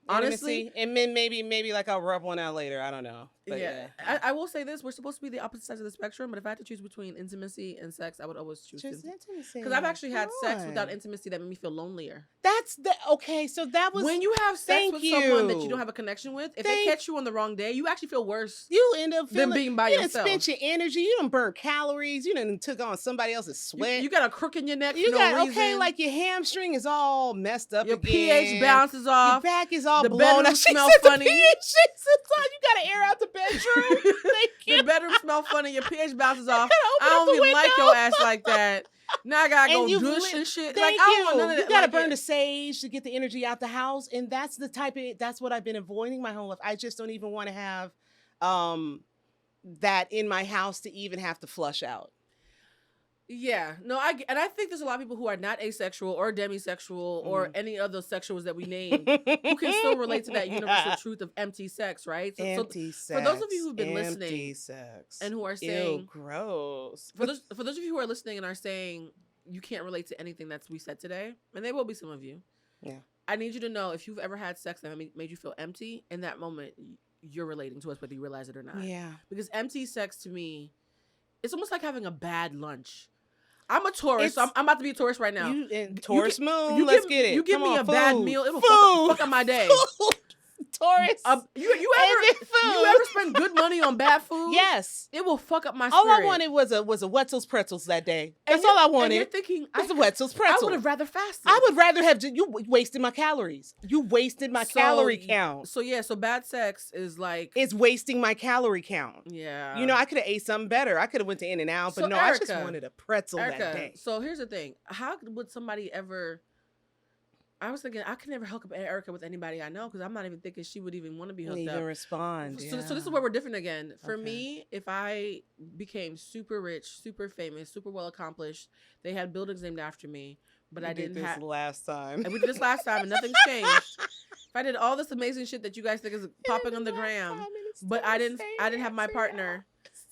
Honestly, and then maybe like I'll rub one out later. I don't know. But yeah. I will say this: we're supposed to be the opposite sides of the spectrum, but if I had to choose between intimacy and sex, I would always choose intimacy. because I've actually had sex without intimacy that made me feel lonelier. That's the okay. So that was when you have sex with someone that you don't have a connection with. If they catch you on the wrong day, you actually feel worse. You end up than being by yourself. You done spent your energy. You done burn calories. You done took on somebody else's sweat. You got a crook in your neck. You got no reason. Like your hamstring is all messed up. Your again. pH bounces off. Your back is all the blown bedroom up. Smell funny. You gotta air out the bedroom. The bedroom smell funny. Your pH bounces off. I don't even like your ass like that. Now I gotta go douche and shit. Like I don't want none of that. You gotta burn the sage to get the energy out the house, and that's what I've been avoiding my whole life. I just don't even want to have that in my house to even have to flush out. Yeah, no, I think there's a lot of people who are not asexual or demisexual or any of those sexuals that we named who can still relate to that universal truth of empty sex, right? Empty sex. For those of you who've been listening and who are saying, ew, gross. For those of you who are listening and are saying you can't relate to anything that we said today, and there will be some of you. Yeah. I need you to know if you've ever had sex that made you feel empty, in that moment, you're relating to us whether you realize it or not. Yeah. Because empty sex to me, it's almost like having a bad lunch. I'm a Taurus, so I'm about to be a Taurus right now. Taurus moon, let's get it. You give me a bad meal, it'll fuck up my day. Taurus. You ever spend good money on bad food? Yes. It will fuck up my spirit. All I wanted was a Wetzel's pretzels that day. That's all I wanted. And you're thinking, it's a Wetzel's pretzel. I would have rather fasted. I would rather have you wasted my calories. You wasted my calorie count. So bad sex is like it's wasting my calorie count. Yeah. You know, I could have ate something better. I could have went to In-N-Out, but no, Ericka, I just wanted a pretzel that day. So here's the thing: how would somebody ever? I was thinking I could never hook up Ericka with anybody I know because I'm not even thinking she would even want to be hooked up. Respond. So this is where we're different again. For me, if I became super rich, super famous, super well accomplished, they had buildings named after me, but I didn't have last time. And we did this last time, and nothing's changed. If I did all this amazing shit that you guys think is popping on the gram, but I didn't have my partner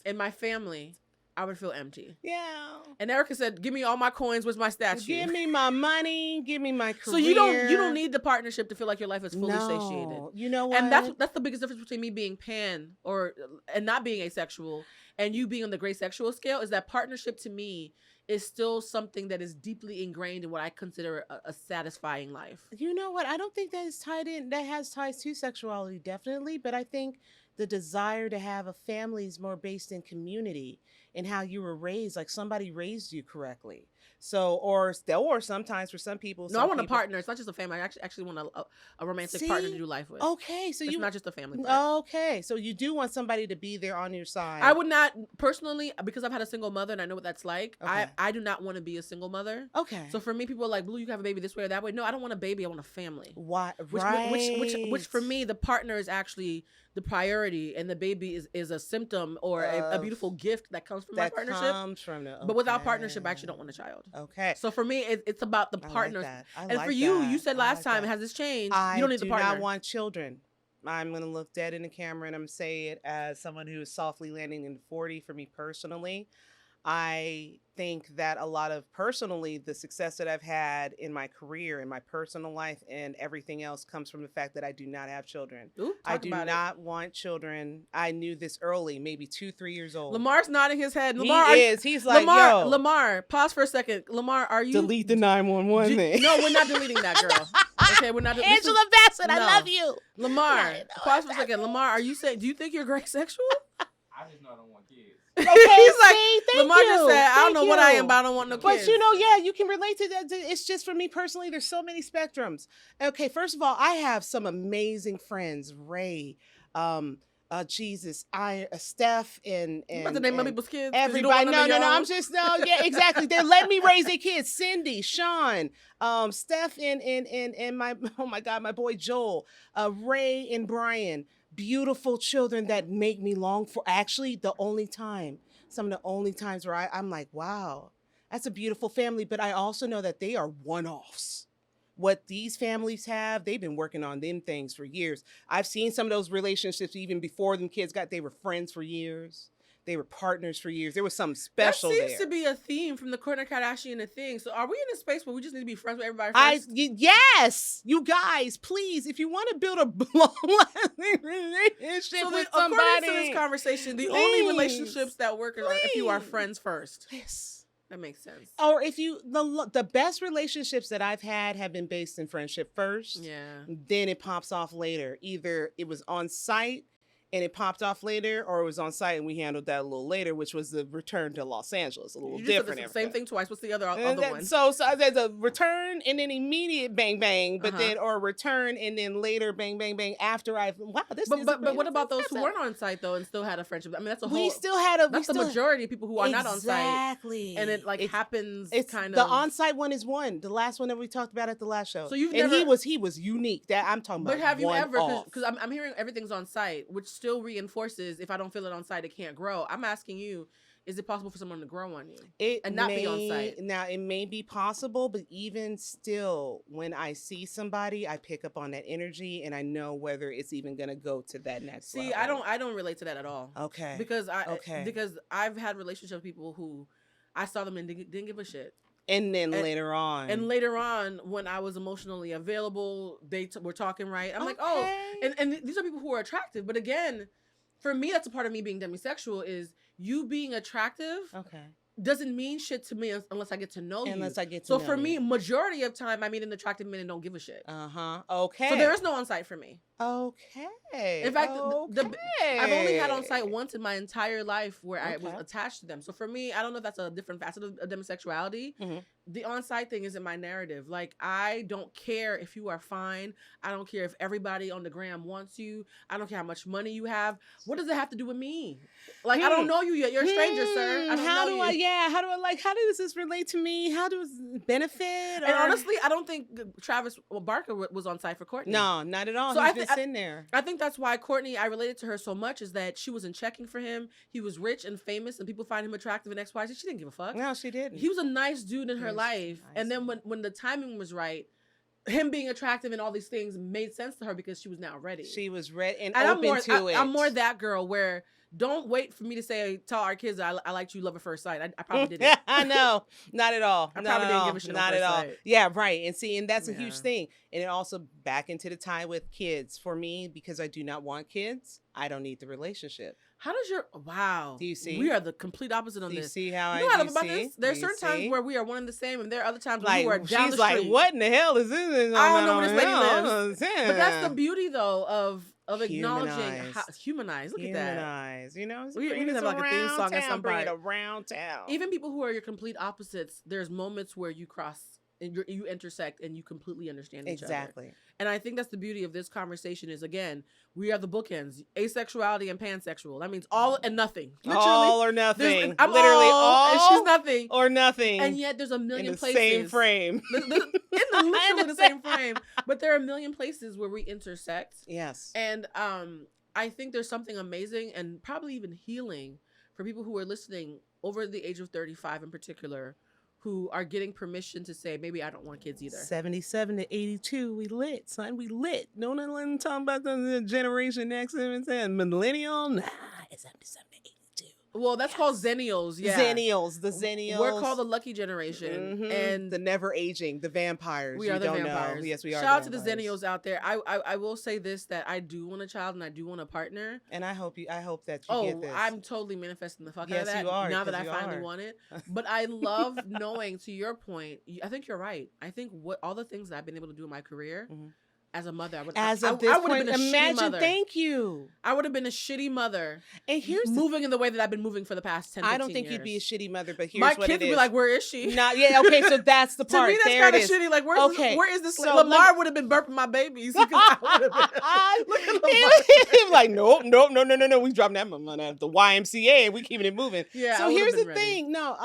and my family, I would feel empty. Yeah. And Ericka said, "Give me all my coins. Where's my statue? Give me my money. Give me my career." So you don't need the partnership to feel like your life is fully satiated. You know what? And that's the biggest difference between me being pan and not being asexual and you being on the gray sexual scale is that partnership to me is still something that is deeply ingrained in what I consider a satisfying life. You know what? I don't think that is tied in. That has ties to sexuality, definitely. But I think the desire to have a family is more based in community and how you were raised, like somebody raised you correctly. So, or sometimes for some people. No, I want a partner. It's not just a family. I actually want a romantic partner to do life with. Okay, so it's not just a family partner. Okay, so you do want somebody to be there on your side. I would not personally, because I've had a single mother and I know what that's like. Okay. I do not want to be a single mother. Okay. So for me, people are like, "Blue, you can have a baby this way or that way." No, I don't want a baby. I want a family. Why? Which for me, the partner is actually the priority, and the baby is a symptom or a beautiful gift that comes from my partnership. But without partnership, I actually don't want a child. Okay. So for me, it's about the partners. And for you said last time, has this changed? You don't need the partner. I do not want children. I'm going to look dead in the camera and I'm going to say it as someone who is softly landing in 40 for me personally. I think that the success that I've had in my career, in my personal life, and everything else comes from the fact that I do not have children. I do not want children. I knew this early, maybe 2-3 years old. Lamar's nodding his head. Lamar, He's like, yo. Lamar, pause for a second. Lamar, are you... Delete the 911 thing. No, we're not deleting that, girl. Okay, we're not... Angela Bassett, I love you. Lamar, pause for a second. Lamar, are you saying... Do you think you're gray sexual? I just know I don't want kids. Okay, he's like, Lamar just said, I don't know what I am, but I don't want no kids. But you can relate to that. It's just for me personally, there's so many spectrums. Okay, first of all, I have some amazing friends, Ray, Steph, and about to name my people's kids. Everybody, yeah, exactly. They let me raise their kids. Cindy, Sean, Steph, and my boy Joel, Ray and Brian. Beautiful children that make me long for some of the only times where I'm like, wow, that's a beautiful family. But I also know that they are one-offs. What these families have, they've been working on them things for years. I've seen some of those relationships even before them kids they were friends for years. They were partners for years. There was something That special seems there. to be a theme from the Kourtney Kardashian thing. So are we in a space where we just need to be friends with everybody first? Yes, you guys, please, if you want to build a long-lasting relationship So with according somebody, to this conversation, the please, only relationships that work are if you are please. friends first. Yes. That makes sense. Or if you the best relationships that I've had have been based in friendship first. Yeah. Then it pops off later. Either it was on site and it popped off later, or it was on site and we handled that a little later, which was the return to Los Angeles. A little You different. Just said the same thing twice. What's the other one? So there's a return and then immediate bang bang, but Uh-huh. then or a return and then later bang bang bang after I've But what about those who weren't on site though and still had a friendship? I mean, that's a whole. We still had a. That's the majority of people who are not on site. Exactly. And it happens kind of. The on-site one is one. The last one that we talked about at the last show. So you've and never. he was unique. That I'm talking about. But have you ever? Off. Because I'm hearing everything's on site, which still reinforces if I don't feel it on site, it can't grow. I'm asking you, is it possible for someone to grow on you and not be on site? Now it may be possible, but even still, when I see somebody, I pick up on that energy and I know whether it's even gonna go to that next level. I don't relate to that at all. Okay. Because I've had relationships with people who I saw them and didn't give a shit. And then later on. And later on, when I was emotionally available, they were talking right. I'm like, oh, and these are people who are attractive. But again, for me, that's a part of me being demisexual is you being attractive. Okay. Doesn't mean shit to me unless I get to know you. Unless I get to know know for you. me, majority of time, I meet an attractive man and don't give a shit. Okay. So there is no on-site for me. Okay. In fact, I've only had on-site once in my entire life where I was attached to them. So for me, I don't know if that's a different facet of demisexuality. Mm-hmm. The on-site thing isn't my narrative. Like, I don't care if you are fine. I don't care if everybody on the gram wants you. I don't care how much money you have. What does it have to do with me? Like, I don't know you yet. You're a stranger, sir. I don't know you. How does this relate to me? How does it benefit? And honestly, I don't think Travis Barker was on site for Kourtney. No, not at all. So He's been sitting there. I think that's why Kourtney, I related to her so much, is that she wasn't checking for him. He was rich and famous, and people find him attractive and XYZ. She didn't give a fuck. No, she didn't. He was a nice dude in her life. And then when the timing was right, him being attractive and all these things made sense to her because she was now ready. She was ready and open to it. I'm more that girl where don't wait for me to say, tell our kids I liked you, love at first sight. I probably didn't. I know. Not at all. I probably didn't give a shit Not at all. Sight. Yeah, right. And see, and that's a huge thing. And it also back into the tie with kids. For me, because I do not want kids, I don't need the relationship. How does your wow? Do you see? We are the complete opposite on do you this. See how you know how about this? There's certain times where we are one and the same, and there are other times where we are down the street. She's like, "What in the hell is this?" I don't know where this lady lives. But that's the beauty, though, of acknowledging humanized. Look at that. Humanized. You know, we need to have like a theme song at some bring point. it around town. Even people who are your complete opposites, there's moments where you cross and you intersect and you completely understand each other. Exactly. And I think that's the beauty of this conversation is, again, we are the bookends, asexuality and pansexual. That means all and nothing. Literally, all or nothing. I'm literally all and she's nothing. Or nothing. And yet there's a million in the places. Same frame. Literally the same frame. But there are a million places where we intersect. Yes. And I think there's something amazing and probably even healing for people who are listening over the age of 35 in particular, who are getting permission to say, maybe I don't want kids either. 77 to 82, we lit, son. We lit. No one talking about the Generation X and saying millennial. Nah, it's 77 to 82. Well, that's called Zennials. Yeah. Zennials. The Zennials. We're called the lucky generation. Mm-hmm. And the never aging, the vampires. We are the vampires. Know. Yes, we are. Shout out to the Zennials out there. I will say this, that I do want a child and I do want a partner. And I hope that you get this. I'm totally manifesting the fuck out of that. You are, now that I finally want it. But I love knowing, to your point, I think you're right. I think all the things that I've been able to do in my career, as a mother, I would have been a shitty mother. Thank you. I would have been a shitty mother. And here's moving in the way that I've been moving for the past 10, 15 I don't think years. you'd be a shitty mother, but here's my what it is. kids would be like, where is she? Okay, so that's the part. To me, that's kind of shitty. Like, where is this? So Lamar would have been burping my babies. Look at Lamar. Like, no. We dropping that money at the YMCA and we keeping it moving. Yeah. So here's the thing. No,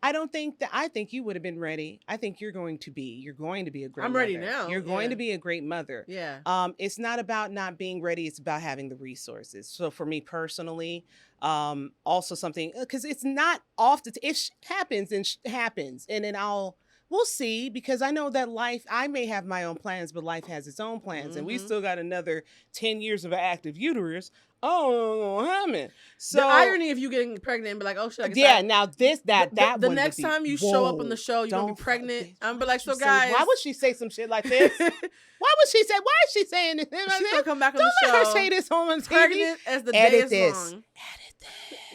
I don't think that. I think you would have been ready. I think you're going to be. You're going to be a great. I'm mother. ready now. You're going to be a great mother. Yeah. It's not about not being ready. It's about having the resources. So for me personally, also something because it's not often. If shit happens, then shit happens, and then I'll We'll see, because I know that I may have my own plans, but life has its own plans. And we still got another 10 years of an active uterus. Oh, happen. So the irony of you getting pregnant and be like, oh shit, I guess yeah. Now that the one next would be, time you show up on whoa, the show, you're gonna don't be pregnant. fuck- I'm be like, so you say- guys, why would she say some shit like this? Why would she say? Why is she saying this? she's gonna come back on Don't the show. let her say this on TV. Pregnant as the day Edit is this. long. Edit this.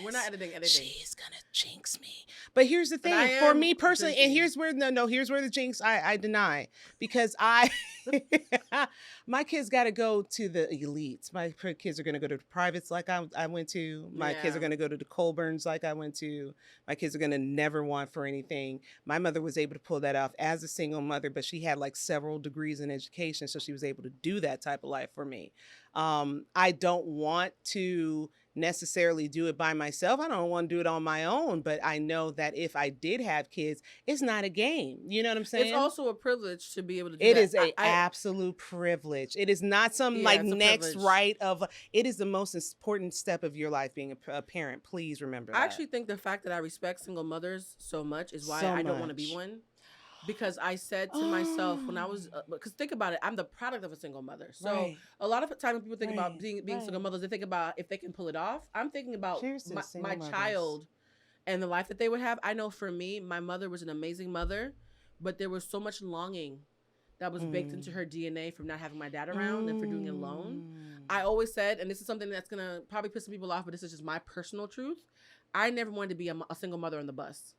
We're not editing anything. She's gonna jinx me. But here's the thing, I for am me personally, and drinking. here's where the jinx I deny, because my kids got to go to the elites. My kids are gonna go to the privates like I went to. My kids are gonna go to the Colburns like I went to. My kids are gonna never want for anything. My mother was able to pull that off as a single mother, but she had like several degrees in education, so she was able to do that type of life for me. I don't want to necessarily do it by myself. I don't want to do it on my own, but I know that if I did have kids, it's not a game. You know what I'm saying? It's also a privilege to be able to do It that. is a absolute privilege. It is not some like next privilege. right of, it is the most important step of your life, being a parent. Please remember that. I actually think the fact that I respect single mothers so much is why So I don't want to be much. one. Because I said to myself when I was, because think about it, I'm the product of a single mother. So Right. a lot of the time when people think about being right. single mothers, they think about if they can pull it off. I'm thinking about Cheers to my single mothers. child and the life that they would have. I know for me, my mother was an amazing mother, but there was so much longing that was baked into her DNA from not having my dad around and for doing it alone. I always said, and this is something that's going to probably piss some people off, but this is just my personal truth. I never wanted to be a single mother on the bus.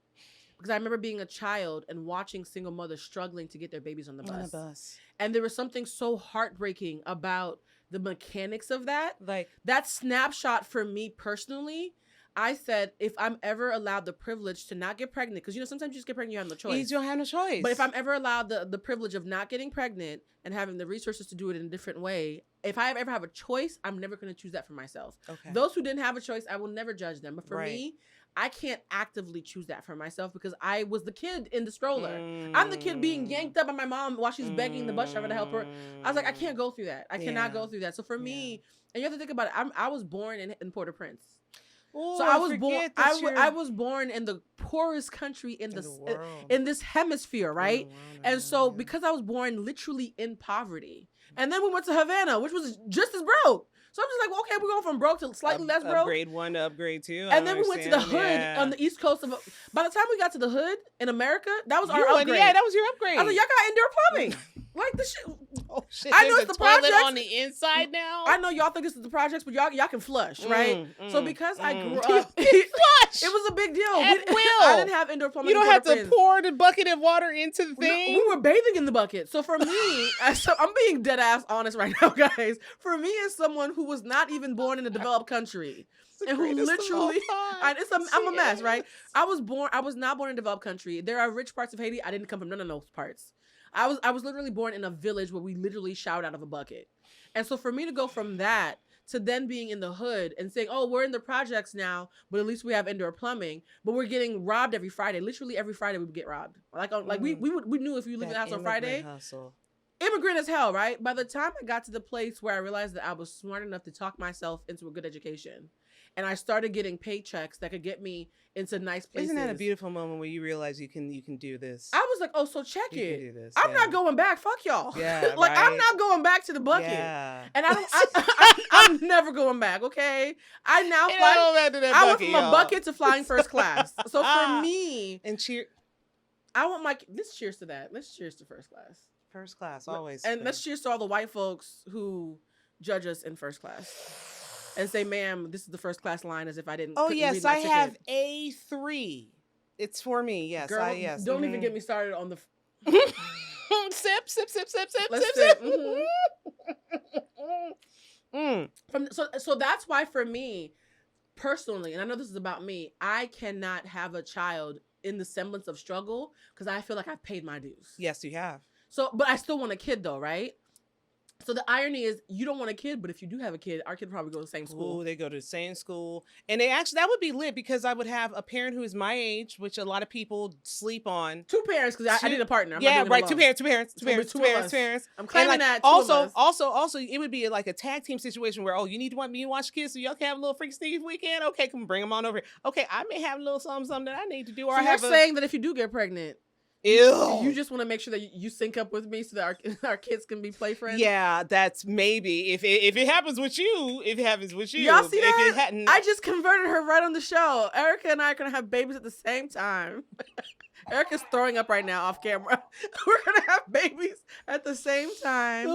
Because I remember being a child and watching single mothers struggling to get their babies on the bus. And there was something so heartbreaking about the mechanics of that. Like That snapshot for me personally, I said, if I'm ever allowed the privilege to not get pregnant, because, you know, sometimes you just get pregnant, you have no choice. you don't have no choice. But if I'm ever allowed the privilege of not getting pregnant and having the resources to do it in a different way, if I ever have a choice, I'm never going to choose that for myself. Okay. Those who didn't have a choice, I will never judge them. But for me, I can't actively choose that for myself because I was the kid in the stroller. I'm the kid being yanked up by my mom while she's begging the bus driver to help her. I was like, I can't go through that. I cannot go through that. So for me, and you have to think about it, I was born in Port-au-Prince. Ooh, So I was born. I I was born in the poorest country in this hemisphere, right? And so because I was born literally in poverty, and then we went to Havana, which was just as broke. So I'm just like, well, okay, we're going from broke to slightly less broke. Upgrade 1 to upgrade 2. And then we went to the hood on the East Coast of. By the time we got to the hood in America, that was our upgrade. Yeah, that was your upgrade. I was like, y'all got indoor plumbing. Like this shit. Oh shit! I know there's it's a the toilet projects. on the inside now. I know y'all think this is the projects, but y'all can flush, right? So because I grew up, flush. it was a big deal. At will. I didn't have indoor plumbing. You don't have to Port-au-Prince. pour the bucket of water into the thing. We were bathing in the bucket. So for me, I'm being dead ass honest right now, guys. For me, as someone who was not even born in a developed country, and who literally, I'm a mess, right? I was not born in a developed country. There are rich parts of Haiti. I didn't come from none of those parts. I was literally born in a village where we literally showered out of a bucket. And so for me to go from that to then being in the hood and saying, oh, we're in the projects now, but at least we have indoor plumbing, but we're getting robbed every Friday. Literally every Friday we would get robbed. We knew if you live in the house on Friday, hustle. immigrant as hell, right? By the time I got to the place where I realized that I was smart enough to talk myself into a good education, and I started getting paychecks that could get me into nice places. Isn't that a beautiful moment when you realize you can do this? I was like, oh, so check You it. can do this, I'm yeah. not going back. Fuck y'all. Yeah, like I'm right. not going back to the bucket. Yeah. And I'm never going back. Okay. I now Ain't fly. no going back to that I went bucket, from a y'all. bucket to flying first class. So for me, And cheer. I want let's cheers to that. Let's cheers to first class. First class, always. And let's cheers to all the white folks who judge us in first class and say, ma'am, this is the first class line, as if I didn't. Oh couldn't yes, read my I ticket. have A3. It's for me. Yes, Girl, yes. don't even get me started on the. Sip, sip, sip, sip, sip, Let's sip, sip. sip. So that's why for me, personally, and I know this is about me, I cannot have a child in the semblance of struggle because I feel like I've paid my dues. Yes, you have. So, but I still want a kid though, right? So the irony is you don't want a kid, but if you do have a kid, our kid probably go to the same school. Ooh, they go to the same school. And that would be lit because I would have a parent who is my age, which a lot of people sleep on. Two parents, because I need a partner. I'm yeah, not doing it right. alone. Two parents. I'm claiming and that. Also, it would be like a tag team situation where, oh, you need to want me to watch kids so y'all can have a little freaky Steve weekend. Okay, come bring them on over here. Okay, I may have a little something that I need to do. Or So I have you're saying that if you do get pregnant, Ew. You just want to make sure that you sync up with me so that our kids can be play friends. Yeah, that's maybe if it happens with you, if it happens with you. Y'all see if that? It hadn't, I just converted her right on the show. Ericka and I are gonna have babies at the same time. Ericka's throwing up right now off camera. We're gonna have babies at the same time.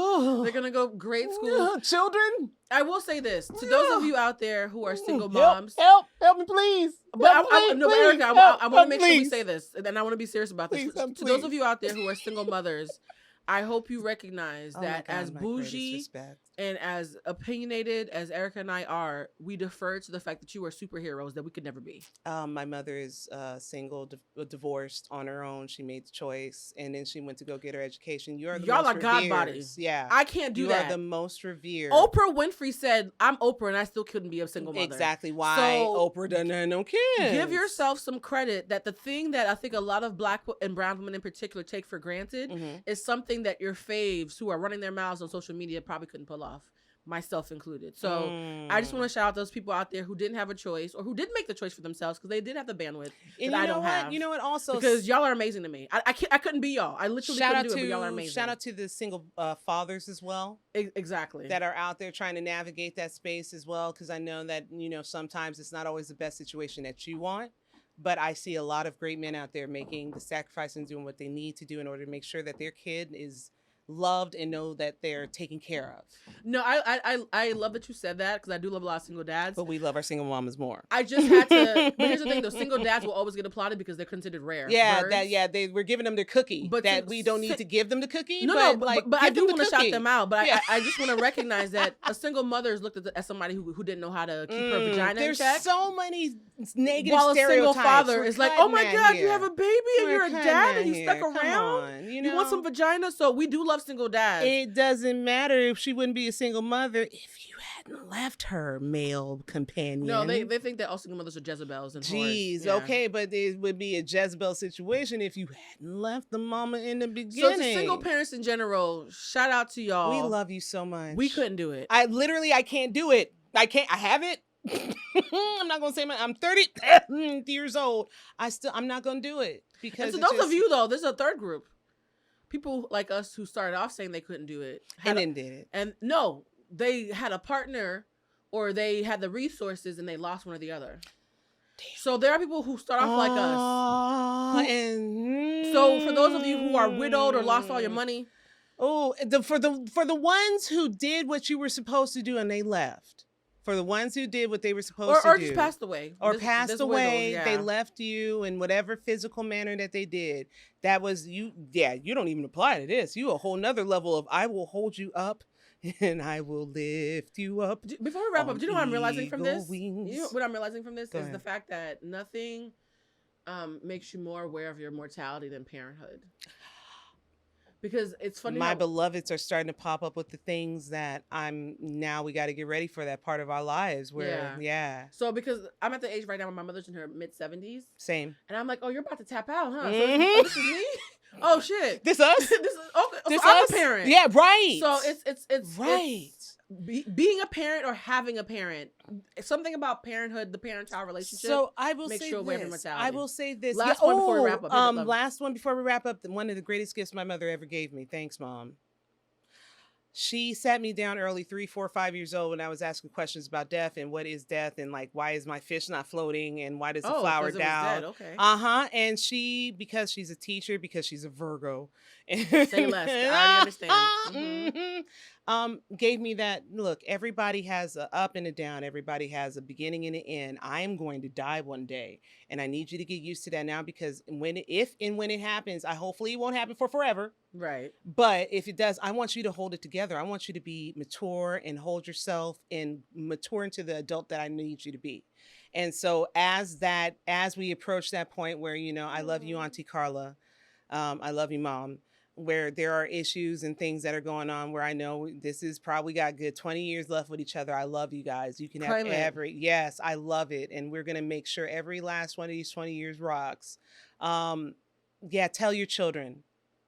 They're gonna go grade school. Children. I will say this to those of you out there who are single Help, moms. help me, please. But Help, no, please, Ericka, help, I want to make sure we please. say this, and I want to be serious about this. Please, To those of you out there who are single mothers, I hope you recognize Oh that my God, as my bougie greatest respect. and as opinionated as Ericka and I are, we defer to the fact that you are superheroes that we could never be. My mother is single, divorced on her own. She made the choice, and then she went to go get her education. Y'all are god body. Yeah, I can't do that. You are the most revered. Oprah Winfrey said, "I'm Oprah, and I still couldn't be a single mother." Exactly why So, Oprah doesn't have no kids. Give yourself some credit that the thing that I think a lot of Black and brown women in particular take for granted is something that your faves who are running their mouths on social media probably couldn't pull off, myself included. So I just want to shout out those people out there who didn't have a choice or who did make the choice for themselves because they did have the bandwidth and that I don't have. You know what? Also, because y'all are amazing to me. I couldn't be y'all. I literally couldn't do it, but y'all are amazing. Shout out to the single fathers as well. Exactly. That are out there trying to navigate that space as well, because I know that sometimes it's not always the best situation that you want. But I see a lot of great men out there making the sacrifice and doing what they need to do in order to make sure that their kid is loved and know that they're taken care of. No, I love that you said that because I do love a lot of single dads. But we love our single mamas more. I just had to. But here's the thing: though, single dads will always get applauded because they're considered rare. Yeah, birds. we're giving them their cookie, but we don't need to give them the cookie. But I do want to shout them out. But I just want to recognize that a single mother is looked at as somebody who didn't know how to keep her vagina in check. There's so many negative while a single stereotypes. father is like, oh my God, you have a baby and you're a dad and you stuck around. On, you want some vagina? So we do love single dads. It doesn't matter if she wouldn't be a single mother if you hadn't left her male companion. No, they think that all single mothers are Jezebels and Jeez, yeah. Okay, but it would be a Jezebel situation if you hadn't left the mama in the beginning. So to single parents in general, shout out to y'all. We love you so much. We couldn't do it. I can't do it. I have it. I'm not gonna say I'm 30 years old. I'm not gonna do it because. And to those of you though, there's a third group. People like us who started off saying they couldn't do it and then did it. And no, they had a partner or they had the resources and they lost one or the other. Damn. So there are people who start off like us. So for those of you who are widowed or lost all your money. Oh, for the ones who did what you were supposed to do and they left. For the ones who did what they were supposed to do. Or just passed away. Passed away. Widows, yeah. They left you in whatever physical manner that they did. That was you. Yeah, you don't even apply to this. You a whole nother level of I will hold you up and I will lift you up. Before we wrap up, do you know what I'm realizing from this? You know what I'm realizing from this is the fact that nothing makes you more aware of your mortality than parenthood. Because it's funny. My beloveds are starting to pop up with the things that we got to get ready for that part of our lives where, yeah. So because I'm at the age right now where my mother's in her mid-70s. Same. And I'm like, oh, you're about to tap out, huh? So this is me? Oh, shit. This us? this is, okay. This so I'm us? a parent. Yeah, right. So it's right. Being a parent or having a parent, something about parenthood, the parent-child relationship. So I will makes say you aware of this. mortality. I will say this. Last one before we wrap up. Last one before we wrap up. One of the greatest gifts my mother ever gave me. Thanks, Mom. She sat me down early, 3, 4, 5 years old, when I was asking questions about death and what is death and like why is my fish not floating and why does the flower down? Okay. And she, because she's a teacher, because she's a Virgo. Say less. I understand. Gave me that look. Everybody has an up and a down. Everybody has a beginning and an end. I am going to die one day, and I need you to get used to that now because when it happens, hopefully it won't happen for forever. Right. But if it does, I want you to hold it together. I want you to be mature and hold yourself and mature into the adult that I need you to be. And so as we approach that point where I love you, Auntie Carla, I love you, Mom. Where there are issues and things that are going on where I know this is probably got good 20 years left with each other. I love you guys. You can have yes, I love it. And we're going to make sure every last one of these 20 years rocks. Tell your children,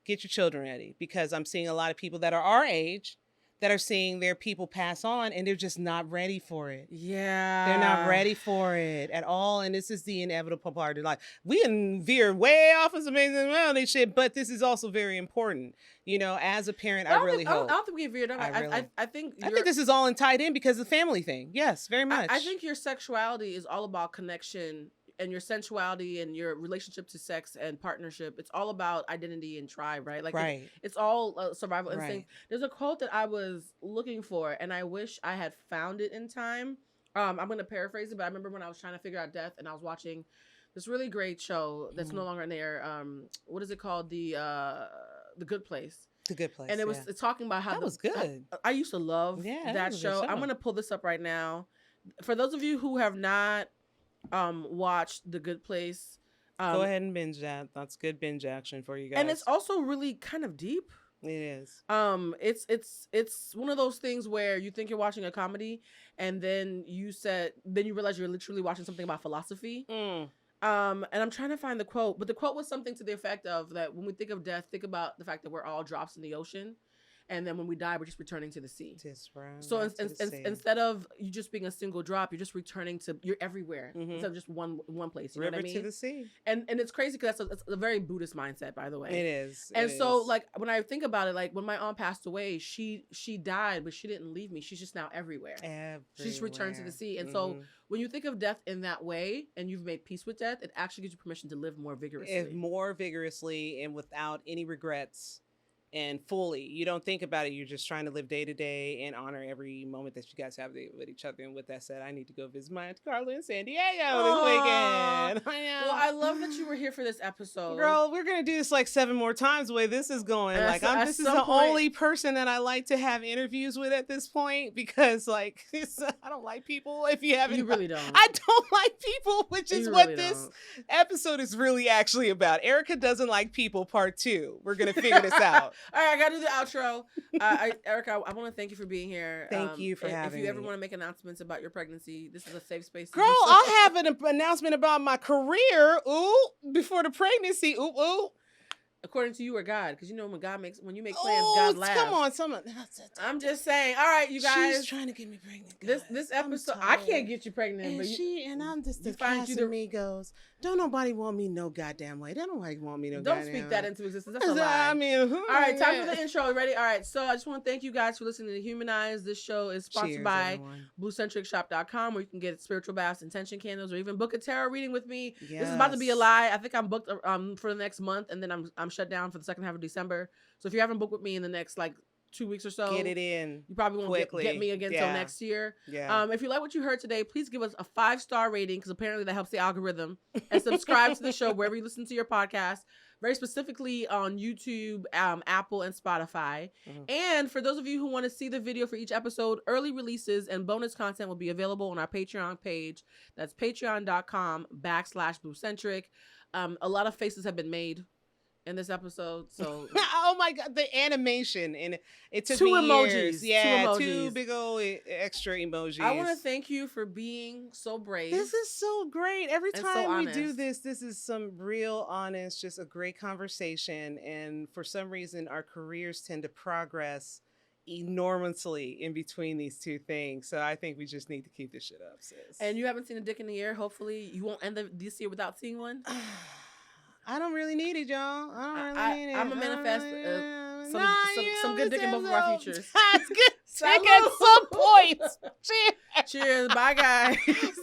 get your children ready because I'm seeing a lot of people that are our age that are seeing their people pass on and they're just not ready for it. Yeah. They're not ready for it at all. And this is the inevitable part of life. We can veer way off of some amazing shit, but this is also very important. You know, as a parent, I really hope. I don't think we veered off. I think this is all tied in because of the family thing. Yes, very much. I think your sexuality is all about connection, and your sensuality and your relationship to sex and partnership. It's all about identity and tribe, right? Like it's all survival instinct. Right. There's a quote that I was looking for, and I wish I had found it in time. I'm going to paraphrase it, but I remember when I was trying to figure out death, and I was watching this really great show that's no longer in there. What is it called? The Good Place. The Good Place. And it was talking about how that was good. I used to love that show. I'm going to pull this up right now. For those of you who have not watched The Good Place, go ahead and binge that. That's good binge action for you guys. And it's also really kind of deep. It is. It's one of those things where you think you're watching a comedy, and then you realize you're literally watching something about philosophy. And I'm trying to find the quote, but the quote was something to the effect of that when we think of death, think about the fact that we're all drops in the ocean. And then when we die, we're just returning to the sea. So instead of you just being a single drop, you're just returning to, you're everywhere instead of just one place. You know what I mean? To the sea. And it's crazy because it's a very Buddhist mindset, by the way. It is. And so like when I think about it, like when my aunt passed away, she died, but she didn't leave me. She's just now everywhere. She just returned to the sea. And so when you think of death in that way and you've made peace with death, it actually gives you permission to live more vigorously. And without any regrets. And fully, you don't think about it. You're just trying to live day to day and honor every moment that you guys have with each other. And with that said, I need to go visit my Aunt Carla in San Diego this weekend. Well, I love that you were here for this episode. Girl, we're going to do this like 7 more times the way this is going. This is the only person that I like to have interviews with at this point because I don't like people. If you haven't. You really don't. I don't like people, which is what this episode is really actually about. Ericka doesn't like people, part 2. We're going to figure this out. All right, I gotta do the outro. Ericka, I want to thank you for being here. Thank you for having me. If you ever want to make announcements about your pregnancy, this is a safe space. Girl, I'll have an announcement about my career. Ooh, before the pregnancy. Ooh, ooh. According to you or God, because you know when you make plans, God laughs. Come on, someone. I'm just saying. All right, you guys. She's trying to get me pregnant. Guys. This episode, I can't get you pregnant, and I'm just the Casamigos. Don't nobody want me no goddamn way. Don't nobody want me no. Don't speak that into existence. That's a lie. I mean, all right, time for the intro. Ready? All right. So I just want to thank you guys for listening to Humanized. This show is sponsored by BlueTentricShop.com, where you can get spiritual baths, intention candles, or even book a tarot reading with me. Yes. This is about to be a lie. I think I'm booked for the next month, and then I'm shut down for the second half of December. So if you haven't booked with me in the next 2 weeks or so, get it in. You probably won't get me again till next year. Yeah. If you like what you heard today, please give us a 5-star rating because apparently that helps the algorithm. And subscribe to the show wherever you listen to your podcast. Very specifically on YouTube, Apple, and Spotify. And for those of you who want to see the video for each episode, early releases and bonus content will be available on our Patreon page. That's patreon.com/BlueCentric. A lot of faces have been made in this episode, so oh my god, the animation, and it took 2 me emojis. Yeah, 2 big old extra emojis. I want to thank you for being so brave. This is so great. Every time we do this is some real honest, just a great conversation. And for some reason, our careers tend to progress enormously in between these 2 things. So I think we just need to keep this shit up, sis. And you haven't seen a dick in the year. Hopefully, you won't end this year without seeing one. I don't really need it, y'all. I don't really need it. I'm gonna manifest some good dick in both of our futures. That's good dick at some point. Cheers. Cheers. Bye, guys.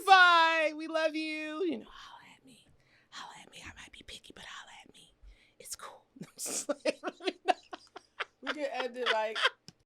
Bye. We love you. You know, holla at me. Holla at me. I might be picky, but holla at me. It's cool. We can end it like...